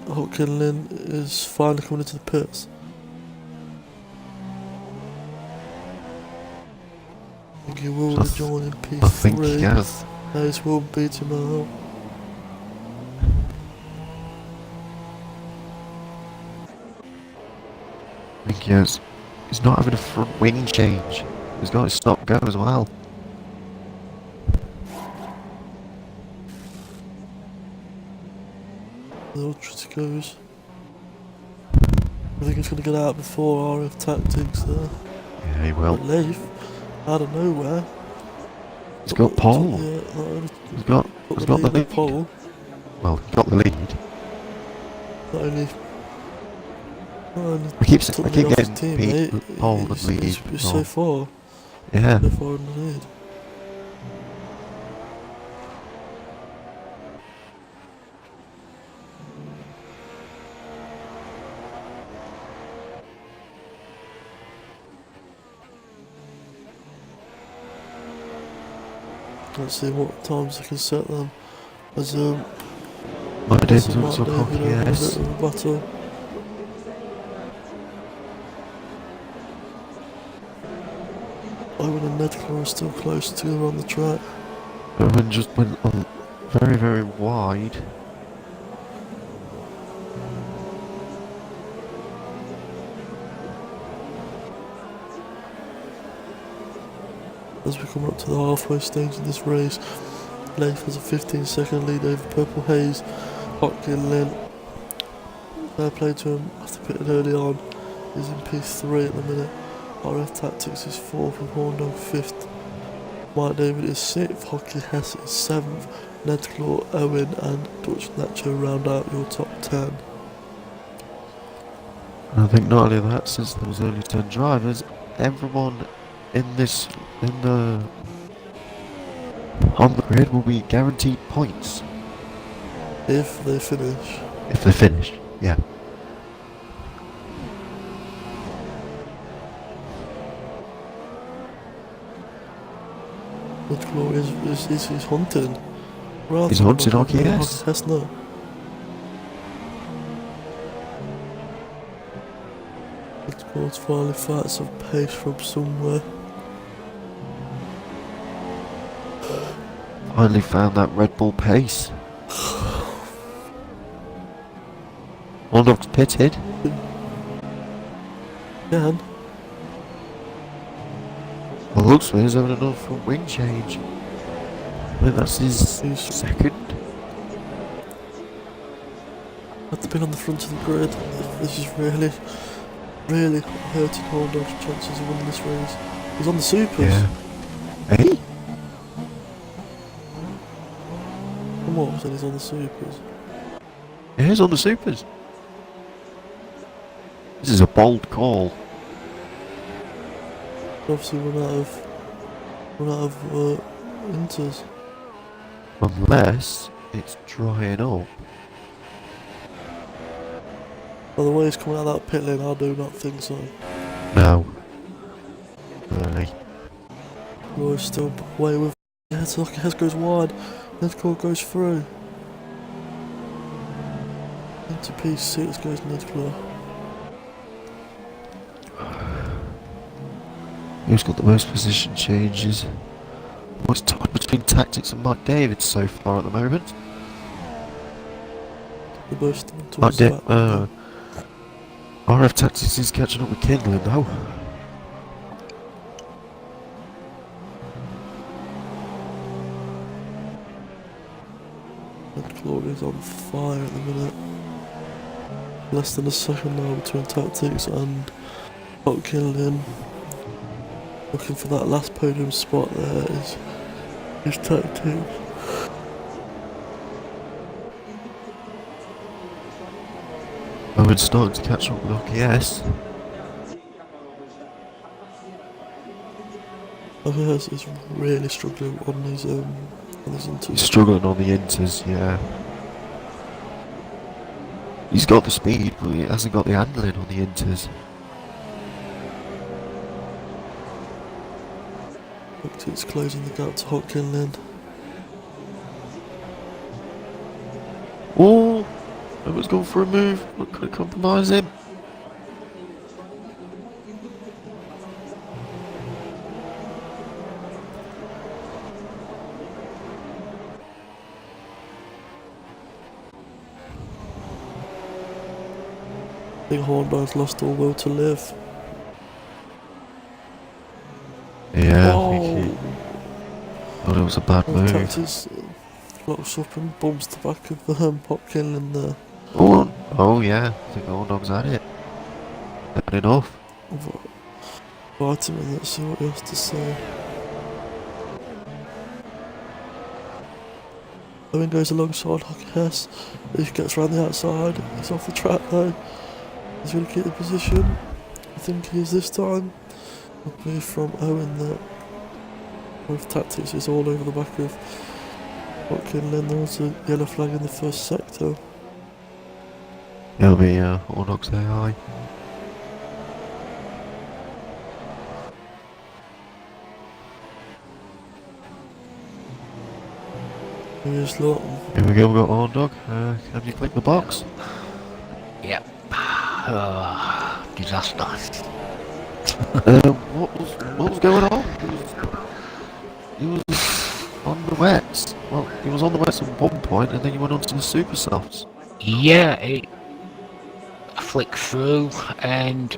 Hopkinland is finally coming into the pits. I think he will rejoin in P3. I think he has. Hayes will beat him out. I think he has. He's not having a front wing change. He's got his stop go as well. The Ultra goes. I think he's going to get out before RF Tactics there. Yeah, he will. But Leif, out of nowhere. He's got pole. Yeah, He's got the lead. Pole. Well, he got the lead. Not only I keep took getting teammate, pole and lead. He's so far. Yeah. So far in the lead. Let's see what times I can set them. As My days Mark also David cocky, having a yes. bit of a battle. Owen and Nedclaw are still close together on the track. Owen just went on very, very wide. As we come up to the halfway stage of this race, Leif has a 15-second lead over Purple Haze, Hotkin Lynn. Fair play to him after pitting early on. He's in P3 at the minute. RF Tactics is 4th and Horndog 5th. Mike David is 6th, Hockey Hess is 7th, Nedclaw, Owen and Dutch Nacho round out your top 10. And I think not only that, since there was only 10 drivers, everyone on the grid will be guaranteed points. If they finish. If they finish, yeah. Nedclaw is hunting. Rather He's hunting Hockey Hess. Hess. No. Nedclaw's finally found some pace from somewhere. Finally found that Red Bull pace. Horndog's pitted. Can. Well, looks like he's having another front wing change. I think that's his second. Had to be on the front of the grid. This is really, really hurting Horndog's chances of winning this race. He's on the supers. Yeah. Hey? Come on, said he's on the supers. Yeah, he's on the supers. This is a bold call. Obviously run out of inters. Unless it's drying up. By the way he's coming out of that pit lane, I do not think so. No. Really. Roy's still way with. Yeah, so Hockey Hess goes wide. Nedclaw goes through. Into P6 goes Nedclaw. Who's got the most position changes? What's tied between Tactics and Mike David so far at the moment? They're both towards the back. RF Tactics is catching up with Kindling though. Nedclaw is on fire at the minute. Less than a second now between Tactics and Hotkin. Looking for that last podium spot there is Tactics. Owen's starting to catch up with Hockey Hess. Hockey Hess is really struggling on his inters. He's struggling on the inters, yeah. He's got the speed, but he hasn't got the handling on the inters. It's closing the gap to Hotkin. Oh! Owen's gone for a move. What could compromise him? I think Horndog's lost all will to live. Yeah, Oh. I think he thought it was a bad move. Tactics locks up and bumps the back of Hotkin there. Oh yeah, I think Horndog's had it. Had enough. Invite him in, let's see what he has to say. Owen goes alongside Hockey Hess. He gets around the outside. He's off the track though. He's going to keep the position. I think he is this time. A move from Owen there. With Tactics is all over the back of Hotkin. There was a yellow flag in the first sector. It'll be Horndog's there high. Here's Lawton. Here we go, we've got Horndog. Can you click the box? Yep. Disaster. what was going on? He was on the wets. Well, he was on the wets at one point, and then you went on to the super softs. Yeah, I flicked through and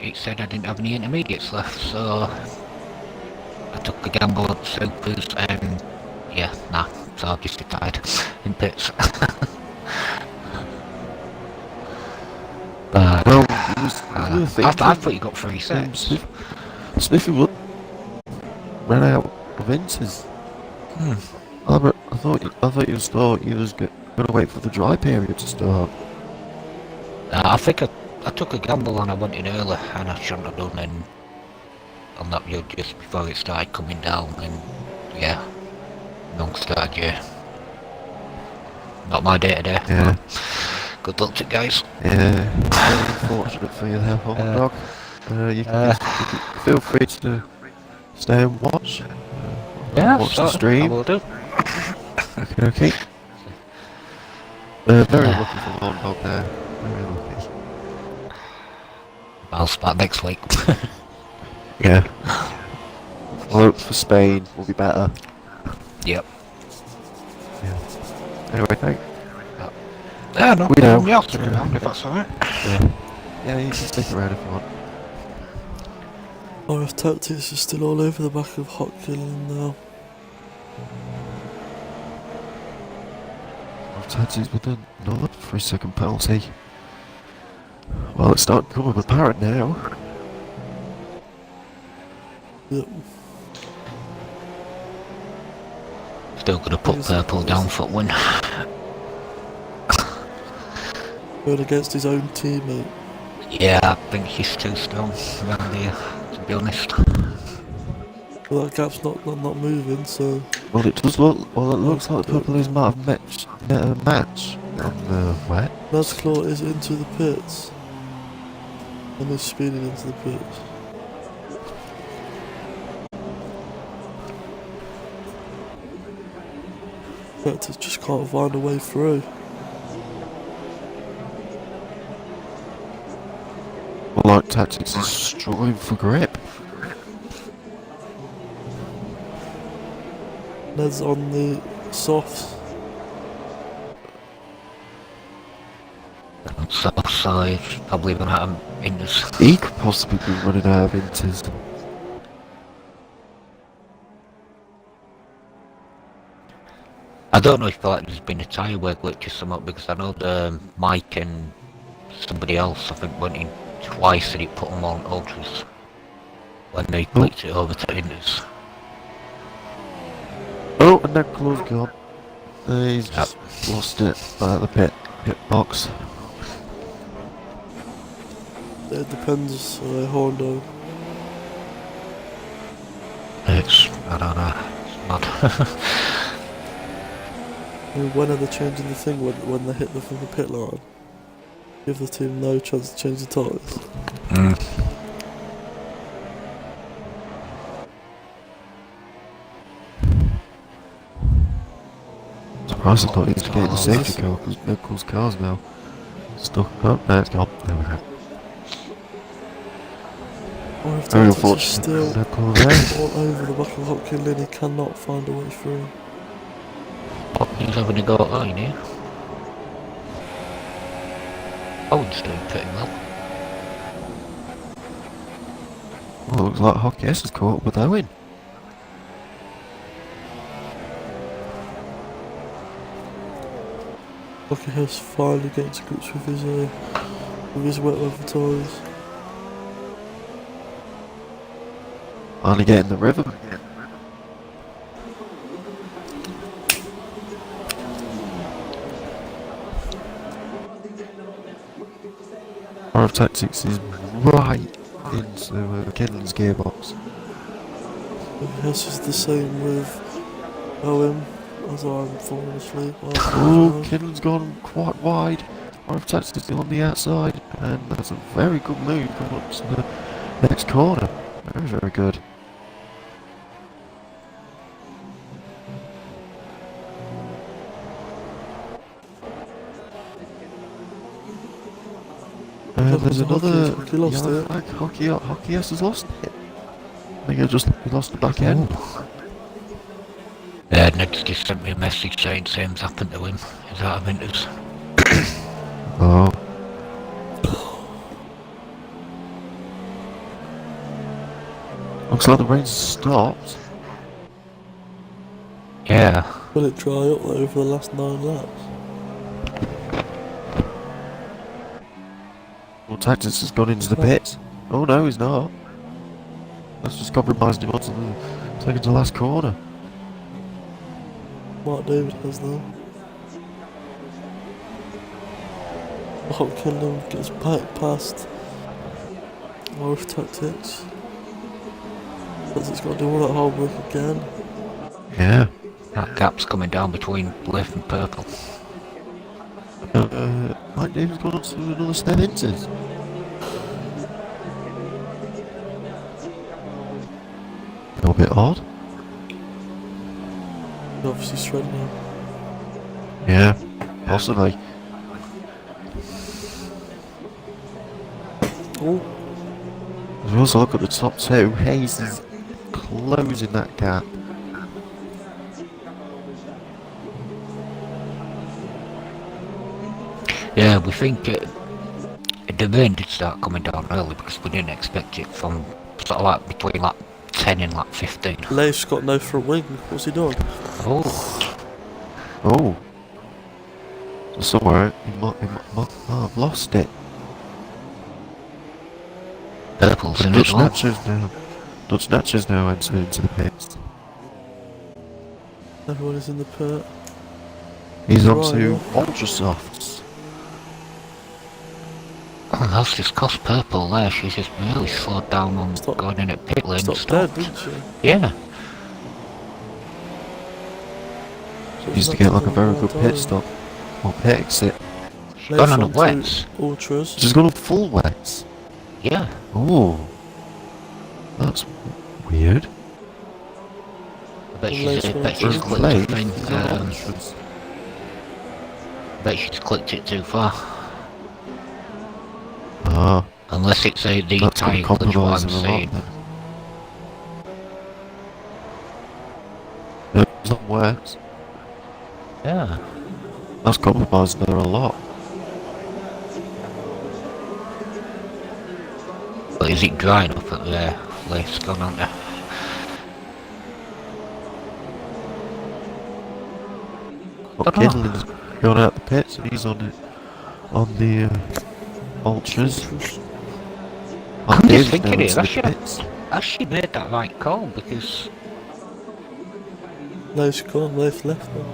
it said I didn't have any intermediates left, so I took a gamble at supers and yeah, nah, so I just retired in pits. But Well, it was the I thing. thought you got 3 sets. Smithy ran out of inches. Albert, I thought you was gonna wait for the dry period to start. I think I took a gamble and I went in early and I shouldn't have done, and on that road just before it started coming down, and yeah, long start, yeah. Not my day today. Yeah. Good luck to you guys. Yeah, very unfortunate for you there, hot dog. You can feel free to stay and watch. Watch the I stream. will do. Okay. Very lucky for hot dog there. Very lucky. I'll start next week. Yeah. I hope for Spain will be better. Yep. Yeah. Anyway, thanks. Yeah, no, We know. yeah, stick around if that's alright. Yeah, you can stick around if you want. RF Tactics is still all over the back of Hot Killing now. Tactics with another 3-second penalty. Well, it's starting to become apparent now. Yep. Still gonna put purple down foot win. Going against his own teammate. Yeah, I think he's too strong around here, to be honest. Well, that gap's not moving, so... Well, it does look. Well, it looks like Purple is might have met a match on the wet. Nuzclaw is into the pits. And is speeding into the pits. Tactics just can't find a way through. Well, like Tactics is struggling for grip. Ned's on the softs. South side, probably gonna have him in this. He could possibly be running out of inters. I don't know if like there's been a tyre wear glitch or something, because I know the Mike and somebody else I think went in twice and it put them on ultras when they clicked it over to inters. Oh, and that claw's gone. He's just lost it at the pit box. It depends, Hondo. I don't know, it's mad. I mean, when are they changing the thing when they hit the fucking pit line? Give the team no chance to change the tyres. Surprised I thought he was getting the safety car because Nichols' car's now stuck up. There it's gone. There we go. Or if Very Tactics is unfortunate. still Nichols there. all over the back of Hot Killing, he cannot find a way through. He's having a go at line here. Owen's doing pretty well. Well, looks like Hockey S has caught up with Owen. Hockey has finally getting to grips with his wet weather tyres. Finally getting the rhythm. RF Tactics is right into Kidland's gearbox. This is the same with Owen, as I'm falling asleep. Oh, Kidland's gone quite wide. RF Tactics is still on the outside, and that's a very good move coming up to the next corner. Very, very good. There's another Hockey lost yellow it. flag. Hockey S has lost it. think we lost the back end. Yeah, Ned's just sent me a message saying same's happened to him. He's out of inters. Oh. Looks like the rain's stopped. Yeah. Will it dry up though for the last 9 laps? Well, Tactics has gone into the pits. Oh no, he's not. That's just compromised him onto the second to last corner. Mark David has though. Hopkins gets back past RF Tactics. Tactics got to do all that hard work again. Yeah. That gap's coming down between blue and purple. Mike Davis gone on to another step into it. A little bit odd. He's obviously shredding him. Yeah, possibly. Oh, As we also look at the top two, Hayes is closing that gap. Yeah, we think the rain did start coming down early because we didn't expect it from sort of like between like 10 and like 15. Leif's got no front wing. What's he doing? Oh, Oh. So somewhere he might have lost it. purple's in it. Dutch Well. Natcher's now entered into the pits. Everyone is in the pit. He's on Right, to yeah. Ultra Softs. Oh, that's just cost purple there. She's just really slowed down on going in at pit lane. Stopped dead, didn't she? Yeah. So Used to it's get not like a very taking good a pit time. stop. Or pit exit. She's gone on a Leif onto wets. Ultras. She's gone on full wets. Yeah. Oh. That's weird. I bet Leif's she's gone clicked to the Late. thing. He's on Ultras. Bet she's clicked it too far. Ah. Unless it's the That's tyre going to glitch, what compromise I'm him a lot saying. then. No, he's on wets. Yeah. That's compromising her a lot. But is it dry enough up there? Leif's gone on there. But Dunno. Kinlan's gone out the pits and he's on it. On the Ultras. I'm Dave's just thinking now here, into I the should pits. have actually made that right call because Leif's gone. Leif left now.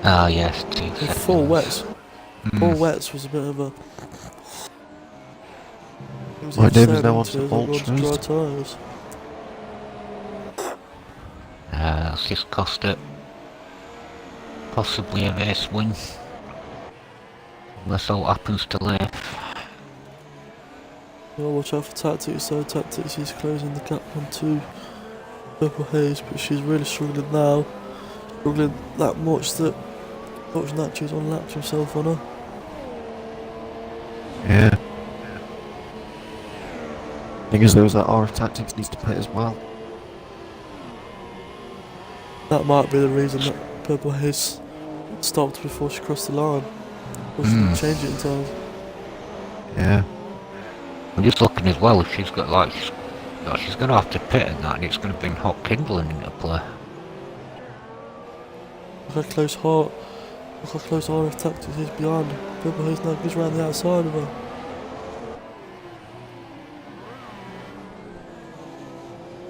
ah yes, 2 With seconds. 4 wets. Mm. 4 wets was a bit of a... It was Right, either David's sad now into onto it or going to dry Ultras. tyres. That's just cost it possibly a race win. Unless all happens to Leif. Yeah, watch out for Tactics though. Tactics is closing the gap onto Purple Haze, but she's really struggling now. Struggling that much that Dutch Natcher's unlapped himself on her. Yeah. Thing is, there was that RF Tactics needs to pit as well. That might be the reason that Purple Haze stopped before she crossed the line. Or she didn't change it in time. Yeah. I'm just looking as well if she's got like she's gonna have to pit and that and it's gonna bring hot kindling into play. Look how close RF Tactics is behind her. Purple Haze now goes around the outside of her.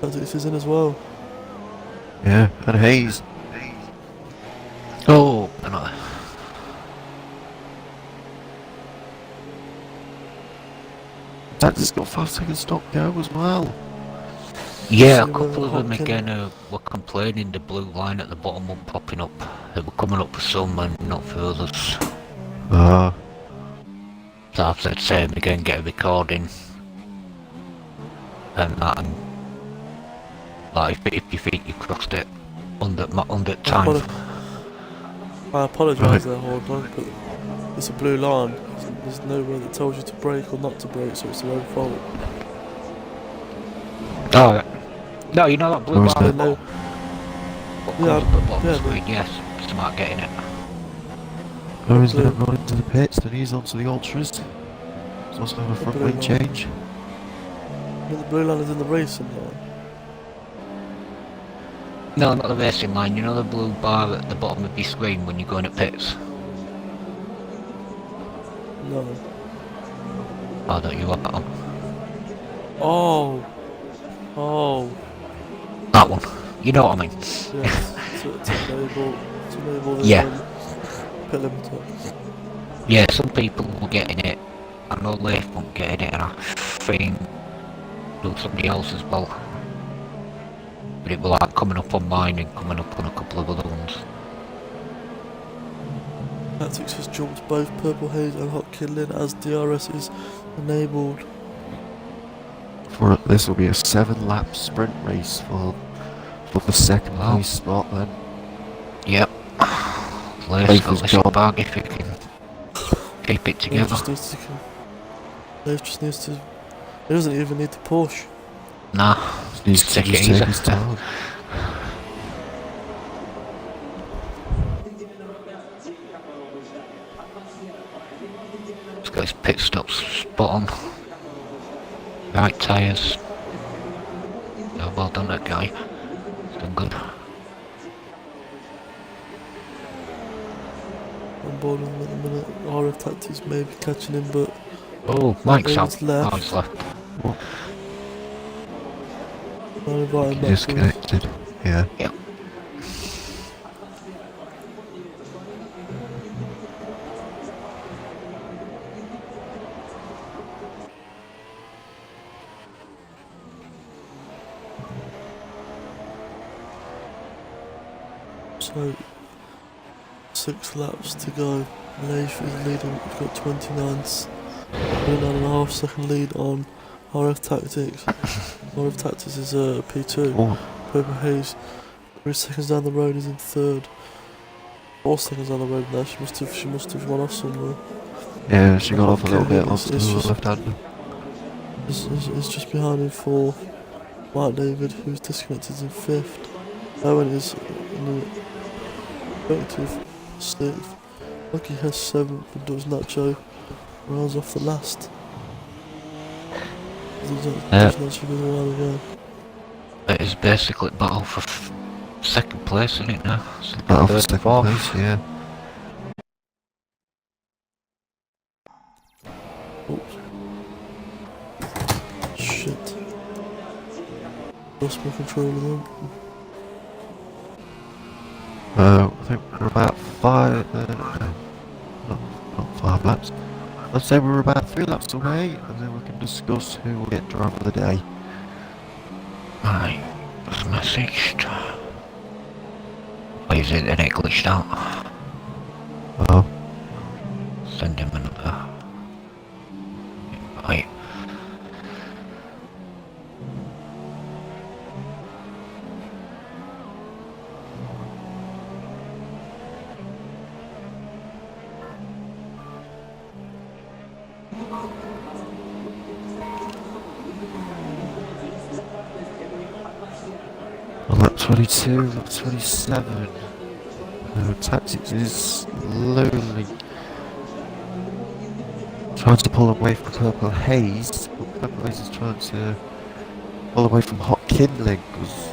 Tactics is in as well. Yeah. And Hayes. Oh, no. Tactics got 5 seconds stop go as well. Yeah, a See couple whether of them Hopkins- again were complaining the blue line at the bottom wasn't popping up. It were coming up for some and not for others. Ah. So I've said same again, get a recording. And that and like if you think you crossed it under time. I apologise Right. there, hold on, but it's a blue line. There's nowhere that tells you to brake or not to brake, so it's their own fault. Alright. No, you know that blue Or is bar it? at the bottom? What comes Yeah, up at the bottom of yeah, the screen? Yes, smart getting it. Or is blue. it going into the pits, then he's onto the ultras. He's also having a The front blue wing line. change. Yeah, the blue line is in the racing line. No, not the racing line. You know the blue bar at the bottom of your screen when you're going at pits? No. Oh, don't you want that on? Oh. Oh. That one. You know what I mean? Yes. To enable the Yeah. pit limiter. Yeah, some people were getting it. I know Leif won't getting it, and I think there's somebody else as well. But it was like coming up on mine and coming up on a couple of other ones. Tactics has jumped both Purple Haze and Hot Kindling as DRS is enabled. For this will be a 7-lap sprint race for the second Wow. place spot then. Yep. Leif's Leif got has this got- bag if he can keep it He together. just needs to. Dave just needs to. He doesn't even need to push. Nah, Just needs to take it just easy. take his time. He's got his pit stops spot on. Right tyres. Oh, well done that guy. He's done good. On board with him at the minute. RF Tactics may be catching him, but Oh, Mike's out. David's left. Oh, he's left. I'll invite him He back. disconnected. Yeah. Yep. So 6 laps to go. Leif is leading. We've got 29.5 second lead on RF Tactics. RF Tactics is P2. Oh, Purple Haze 3 seconds down the road is in third. 4 seconds down the road now. She must have run off somewhere. yeah, she got off a little bit It's onto the just- left-hander. It's just behind him for Mark David, who's disconnected in 5th. Owen is in the effective 6th. Lucky has 7th, but does Nacho rounds off the last. Does Nacho goes a while ago. It is basically battle for second place, isn't it now? Battle for Third, second fourth. place, yeah. Oops. Shit. Lost my control of them. I think we're about 5, not 5 laps. Let's say we're about 3 laps away, and then we can discuss who will get driver of the day. Right, that's messaged. Why is it then it glitched out? Oh, Send him another invite. on lap 22, lap 27. Tactics is slowly trying to pull away from Purple Haze, but Purple Haze is trying to pull away from Hot Kindling, because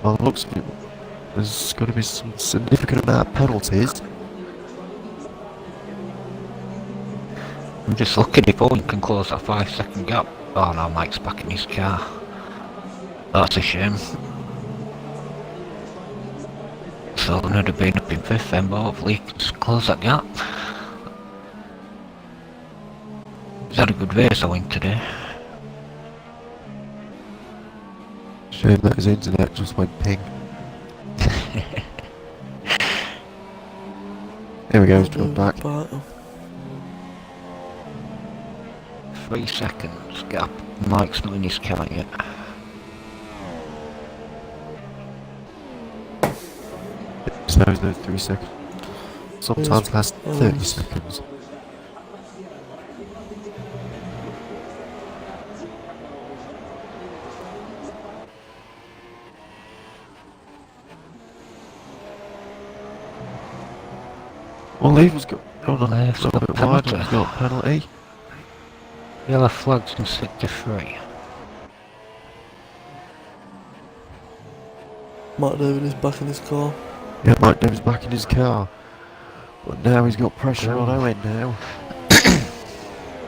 by the looks of it, there's going to be some significant amount of penalties. I'm just looking if Owen can close that 5-second gap. Oh no, Mike's back in his car. That's a shame. So Owen would have been up in 5th then, but hopefully he can just close that gap. He's had a good race, Owen, today. Shame that his internet just went ping. Here we go, he's drawn back. 3 seconds gap. Mike's not in his car yet. So those 3 seconds. Sometimes last 30 seconds. Well, Lever's got gone a Lever's little got bit wide, penalty. he's got a penalty. Yellow flags in sector 3. Mark David is back in his car. Yeah, Mike Davis back in his car. But now he's got pressure on Owen now.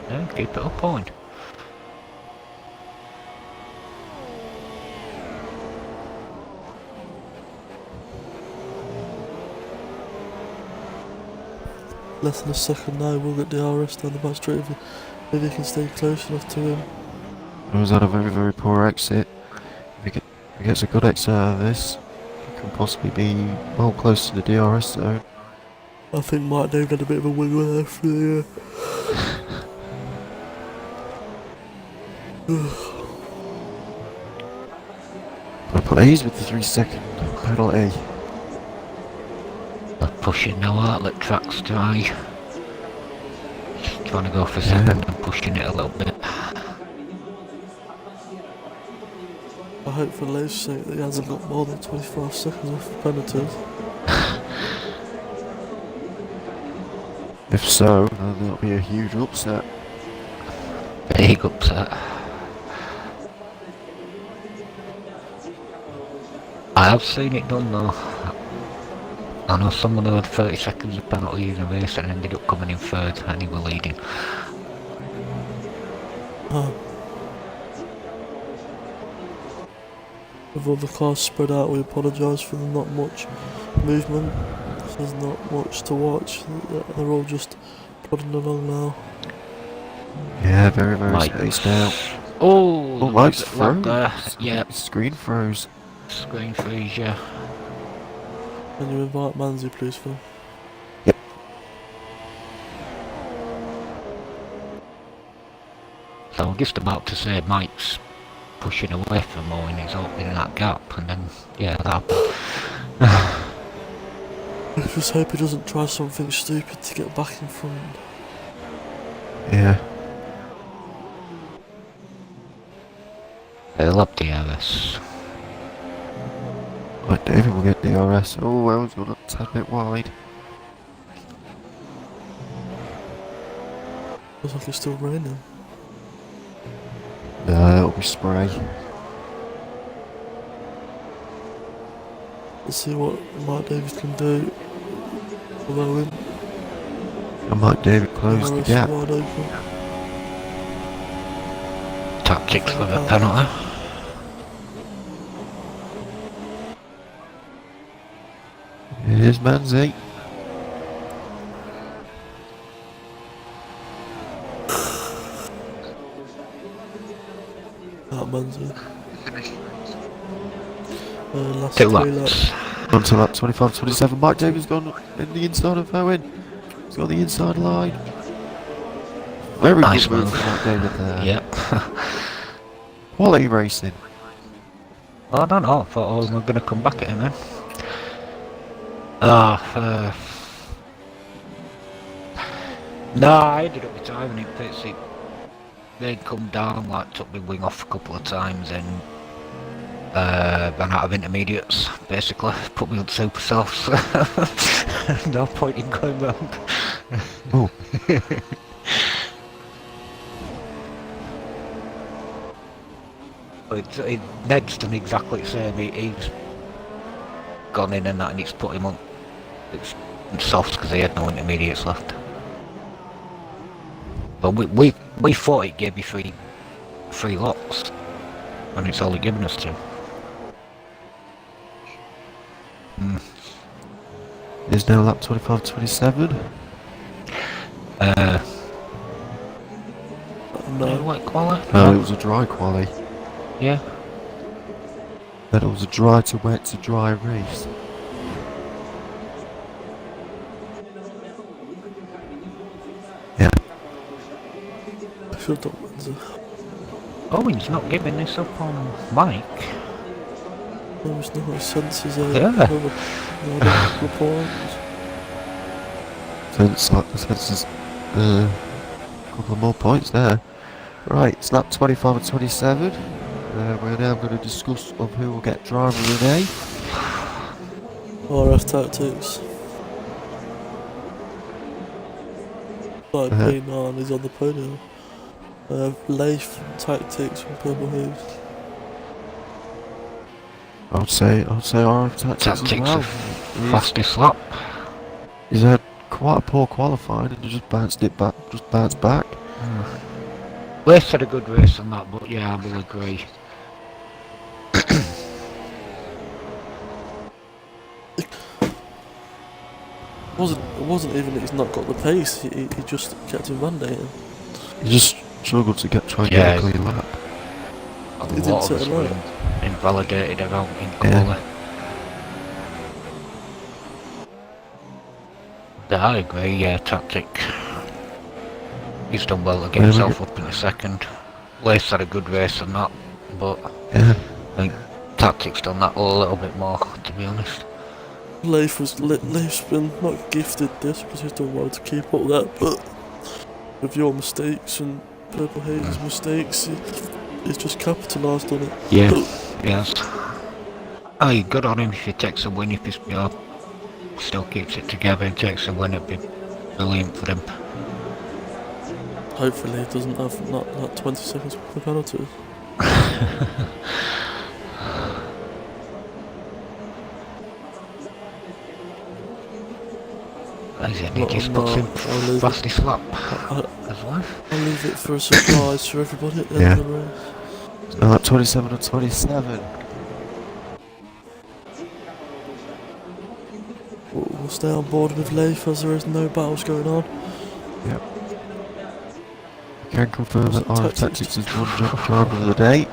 Yeah, keep it up, Owen. Less than a second now, we'll get DRS down the back straight if he can stay close enough to him. He was had a very, very poor exit. If he gets a good exit out of this, he can possibly be well close to the DRS zone. I think Mark David had a bit of a wiggle there for the But plays with the 3-second penalty. They're pushing now, outlet tracks dry. Just trying to go for second and pushing it a little bit. I hope for Leo's sake that he hasn't got more than 25 seconds off penalties. If so, then that'll be a huge upset. Big upset. I have seen it done though. I know someone who had 30 seconds of penalty in a race and ended up coming in third and he was leading. With all the cars spread out, we apologise for the not much movement. There's not much to watch. They're all just plodding along now. Yeah, very, very spaced out. Oh, Mike's lap there. froze. Yeah, Screen froze. screen freeze, yeah. Can you invite Manzi, please, Phil? Yep. So I'm just about to say Mike's pushing away from Owen, he's opening that gap, and then, yeah, that happened. I just hope he doesn't try something stupid to get back in front. Yeah. They'll have DRS. Right, David will get DRS. Oh, Owen's got a tad bit wide. Looks like it's still raining. No, it'll be spray. Let's see what Mark Davis can do. Although in And Mike David closed the DRS gap. wide open. Tactics for the penalty. Here's Manzi. That Manzi. Last 2 3 laps. On to lap 25-27. Mike David's gone in the inside of Owen. He's got the inside line. Very Nice good move move. from Mike David there. Yep. Quality racing. I don't know, I thought Owen were going to come back at him then. No, I ended up retiring in pits. They'd come down, like took my wing off a couple of times and ran out of intermediates, basically. Put me on super softs. No point in going round. Oh. Ned's done exactly the same. He's gone in and that, and it's put him on softs because he had no intermediates left. But we thought it gave you three locks, and it's only given us 2. Is now lap 25-27. No. White quali? No, it was a dry quali. Yeah. Then it was a dry to wet to dry race. Yeah. Shut up, Manzi. Owen's not giving this up on Mike. No, it's not. His senses are Yeah. good points. Sense a couple of more points there. Right, it's lap 25-27. We're now going to discuss of who will get driver in A. RF tactics. Like Uh-huh. P9 is on the podium. Leif Tactics from Purple Hooves. I'd say RF Tactics as Tactics well. of fastest lap. He's had quite a poor qualifying and just bounced back. Leif had a good race on that, but yeah, I will agree. It wasn't even that he's not got the pace, he just kept invalidating. He just struggled to try and get Yeah, a clean lap. a He didn't lot of set us a were lap. invalidated around in Yeah. quali. Yeah, I agree, yeah, Tactic. He's done well to get himself up in the second. Leif's had a good race on that, but Yeah. I think Tactic's done that a little bit more, to be honest. Leif's been not gifted this because he's done well to keep up that, but with your mistakes and Purple Haze's mistakes, he's just capitalised on it. Yeah, yes. Aye, good on him if he takes a win, if he still keeps it together and takes a win, it'd be brilliant for him. Hopefully he doesn't have not 20 seconds for penalties. He just puts him fastest lap as well. I'll leave it for a surprise for everybody at the end of the race. Now at 27 and 27. We'll stay on board with Leif as there is no battles going on. Yep. We can confirm that RF Tactics has won driver of the day.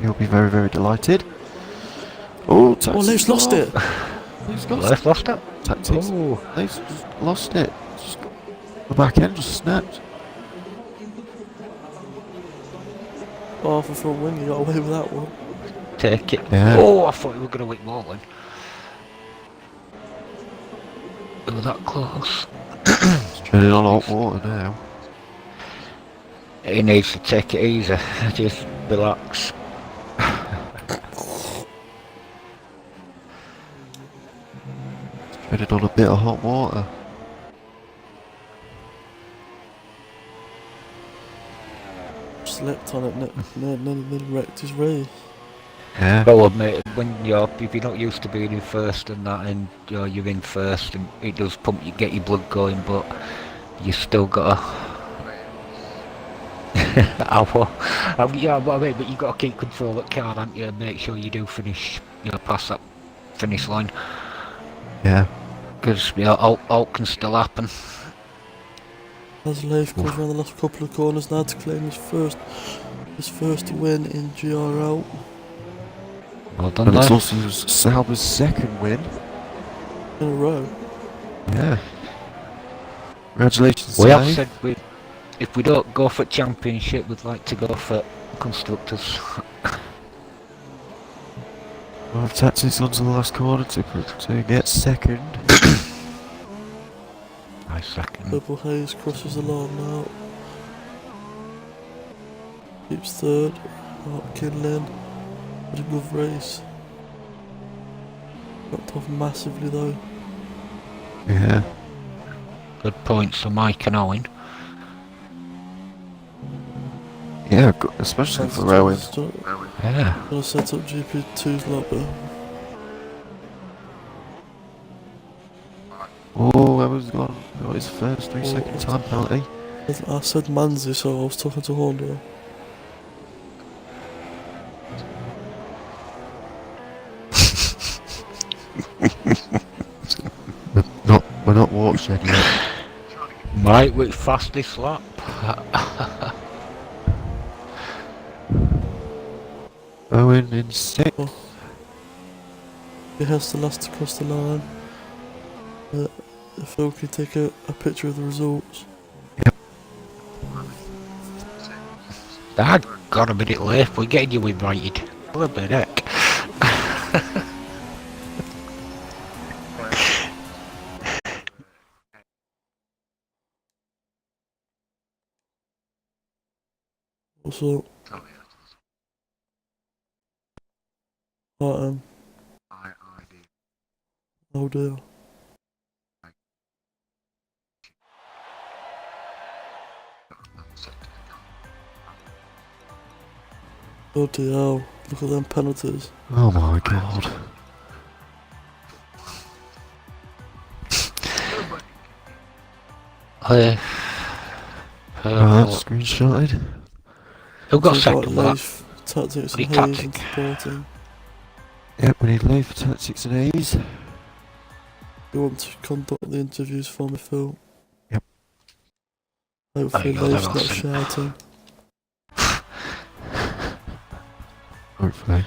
He'll be very, very delighted. Oh, Tactics! Oh, Leif's lost it! Leif's Lost it? Tactics. Oh. Leif's just lost it. The back end just snapped. Oh, for front wing, you got away with that one. Take it. Yeah. Oh, I thought you were going to win more then. We were that close. He's treading on hot water now. He needs to take it easy. Just relax. He's treading on a bit of hot water. Slept on it, nearly wrecked his race. Yeah. Well, mate, if you're not used to being in first and that, and you're in first, and it does get your blood going, but you still gotta. Yeah, what I mean, but you gotta keep control of the car, haven't you? And make sure you do finish, past that finish line, Yeah. because all can still happen. As Leif comes around the last couple of corners now to claim his first win in GRL. Well done, And it's there. also Sauber's second win. In a row. Yeah. Congratulations, We have Dave. said if we don't go for championship, we'd like to go for constructors. Well, Tactics onto the last corner to get second. Nice second. Purple Haze crosses the line now. Keeps third. Kinlin. Had a good race. Dropped off massively though. Yeah. Good points for Mike and Owen. Yeah, especially for Rowan. Yeah. Gonna set up GP2's lot better. Oh, Rowan's got his first 3-second time penalty. I said Manzi, so I was talking to Horndale. We're not watershed yet. Mike with fastest lap. Owen in sixth. Oh. He has the last to cross the line. Phil can take a picture of the results. Dad, got a minute late. We're getting you invited. What a heck. Also, right, oh dear. Bloody hell, look at them penalties. Oh my god. Uh, Right, purple. screenshotted. Who got So got second for that? Leif, Tactics What and do you Hayes and tactic? supporting. Yep, we need Leif for tactics and A's. You want to conduct the interviews for me, Phil? Yep. Hopefully Oh, you're Leif's the not boss. shouting. Hopefully.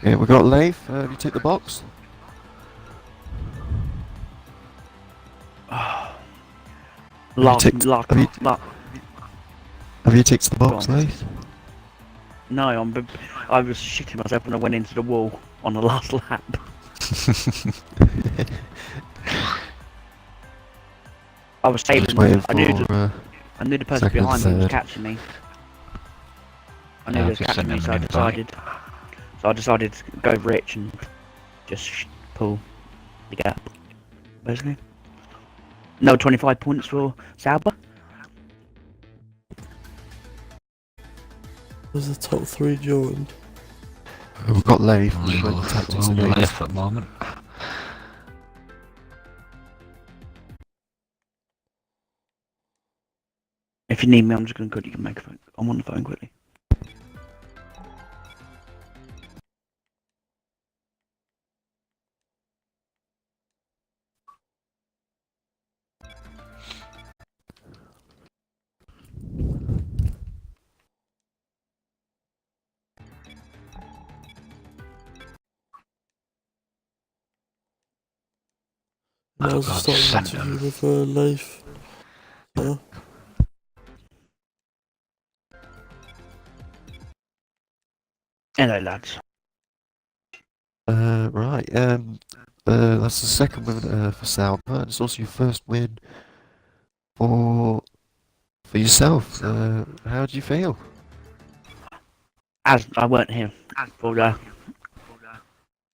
Yeah, we got Leif. Have you ticked the box? Last, ticked- last, have you- last, Have you ticked the box, Go on. Leif? no, I was shitting myself when I went into the wall on the last lap. I was saving. Just waiting I knew, for I knew the person second and behind me was third. catching me. I knew Yeah, he was I've just catching me, sent so I him an invite. decided. So I decided to go rich and just pull the gap, basically. No 25 points for Sauber. Was the top 3 joined? We've got Leif. Only We've got tactics and A's. left at the moment. If you need me, I'm just gonna quickly make a phone. I'm on the phone quickly. You might Oh as well God, start the sent interview him. with Leif. Yeah. Hello, lads. Right. That's the second win for Sauber, and it's also your first win for yourself. How do you feel? As I weren't here for the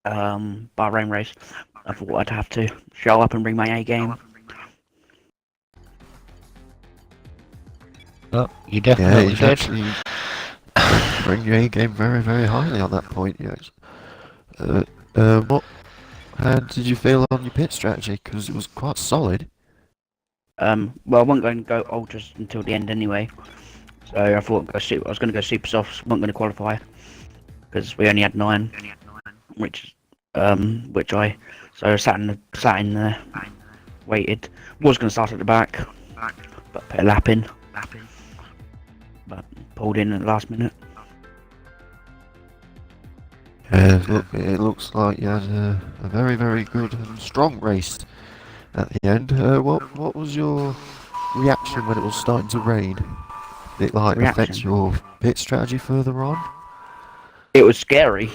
Bahrain race, I thought I'd have to show up and bring my A game. Oh, you Yeah, definitely you did. actually bring your A game very, very highly on that point. Yes. What? How did you feel on your pit strategy? Because it was quite solid. Well, I wasn't going to go ultras until the end anyway, so I thought I was going to go super softs. wasn't going to qualify because we only had 9, which I so I sat in there, waited. Was going to start at the back, but put a lap in, but pulled in at the last minute. Yeah, look, it looks like you had a very, very good and strong race at the end. What was your reaction when it was starting to rain? Did it like affect Reaction. your pit strategy further on? It was scary,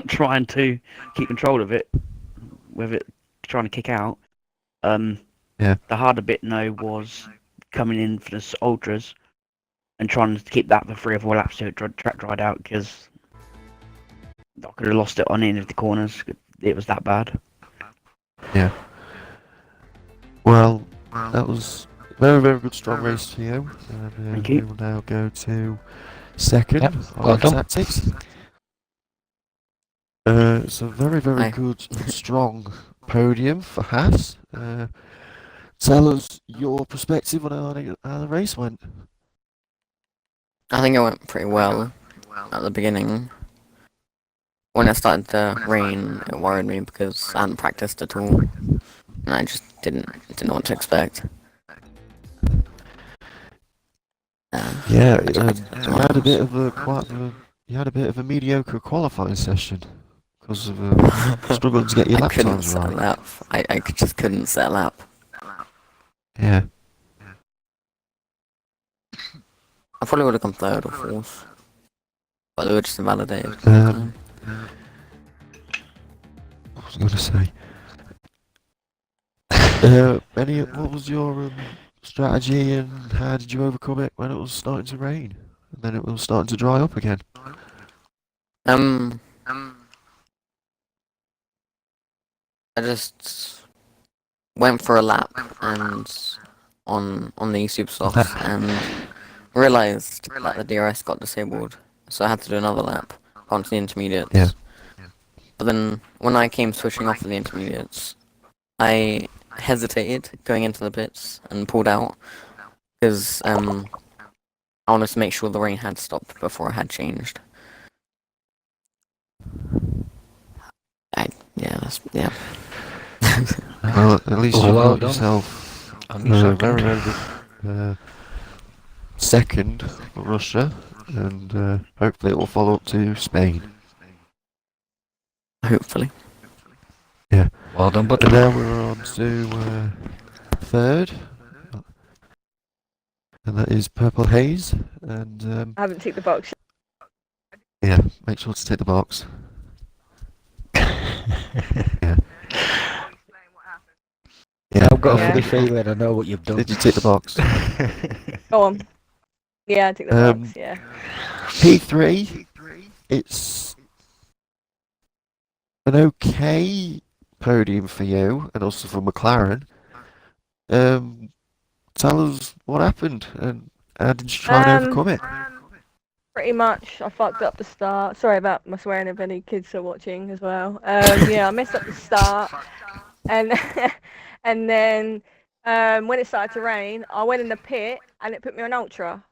trying to keep control of it, with it trying to kick out. Yeah. The harder bit though was coming in for the ultras and trying to keep that for 3 or 4 laps till track dried out because I could have lost it on any of the corners. It was that bad. Yeah. Well, that was a very, very good, strong race for you. And Thank we you. will now go to second Yep, of well done. tactics. It's a very, very Hi. good and strong podium for Haas. Tell us your perspective on how the race went. I think it went pretty well at the beginning. When it started to rain, it worried me because I hadn't practiced at all, and I just didn't know what to expect. Yeah, I you had a bit of you had a bit of a mediocre qualifying session because of struggling to get your I lap couldn't times set a right. lap. I just couldn't set a lap. Yeah. I probably would have come third or fourth, but they were just invalidated. What was I going to say? What was your strategy and how did you overcome it when it was starting to rain and then it was starting to dry up again? I just went for a lap and on the super softs and realised that the DRS got disabled, so I had to do another lap onto the intermediates. Yeah. But then when I came switching off of the intermediates, I hesitated going into the pits and pulled out because I wanted to make sure the rain had stopped before I had changed. Yeah. Well, at least you Well got done. yourself On your a second. very, very good second for Russia, and hopefully it will follow up to Spain. Hopefully. Well done, bud. And now we're on to third, and that is Purple Haze. And I haven't ticked the box. yeah, make sure to tick the box. Yeah. Yeah. I've got a Yeah. funny feeling I know what you've done. Did you tick the box? Go on. Yeah, I ticked the box, yeah. P3, it's an okay podium for you, and also for McLaren. Tell us what happened, and how did you try and overcome it? Pretty much, I fucked up the start. Sorry about my swearing if any kids are watching as well. Yeah, I messed up the start, and and then when it started to rain, I went in the pit and it put me on ultra.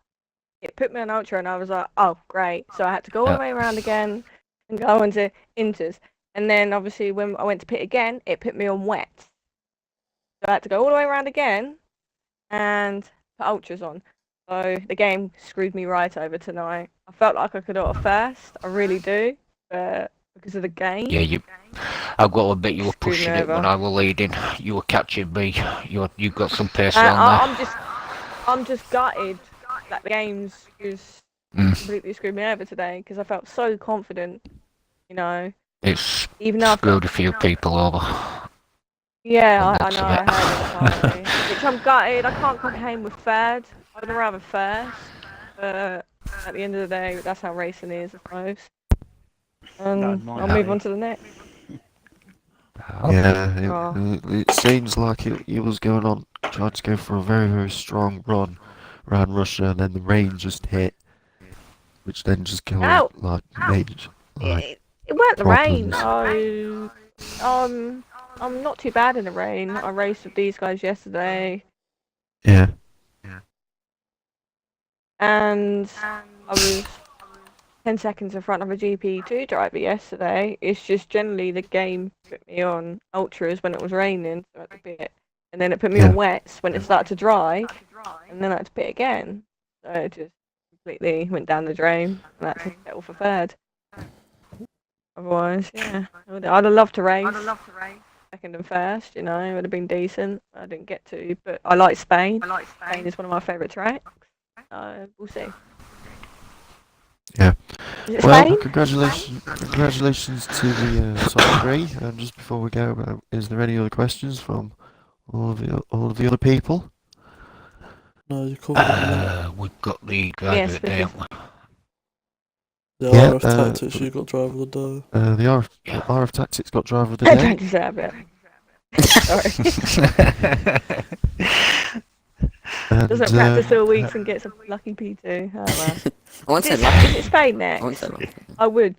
It put me on ultra, and I was like, oh great. So I had to go all the way around again and go into inters, and then obviously when I went to pit again, it put me on wet. So I had to go all the way around again and put ultras on. So the game screwed me right over tonight. I felt like I could have got first, I really do, but because of the game. Yeah, I've got to admit you were Screwed me pushing it over. when I was leading. You were catching me. You got some pace around there. I'm just gutted that the games just completely screwed me over today because I felt so confident, you know. It's Even after. screwed a few people over. Yeah, I Lots know, of I it. heard it apparently. Which I'm gutted. I can't complain with third. I'd rather first. But at the end of the day, that's how racing is, I suppose. And I'll move on to the next. Yeah, it seems like it was going on, trying to go for a very, very strong run around Russia, and then the rain just hit, which then just Ow. caused like major It weren't the rain. problems. I'm not too bad in the rain. I raced with these guys yesterday, Yeah, and I was 10 seconds in front of a GP2 driver yesterday. It's just generally the game put me on ultras when it was raining, so I had to pit. And then it put me on wets when it started to dry, and then I had to pit again. So it just completely went down the drain, and I had to settle for third. Otherwise, yeah, I'd have loved to race. Second and first, you know, it would have been decent. I didn't get to, but I like Spain. Spain is one of my favourite tracks. We'll see. Yeah. Is it well, Spain? congratulations to the top three. And just before we go, is there any other questions from all of the other people? No, you covered it. We've got the driver there. The Yeah, RF Tactics, you got driver of the day. The RF Tactics got driver of the I day. don't deserve it. Sorry. And, Doesn't practice all weeks and gets a lucky P2. Oh well. I won't say Is lucky. it Spain I next? won't say lucky. I would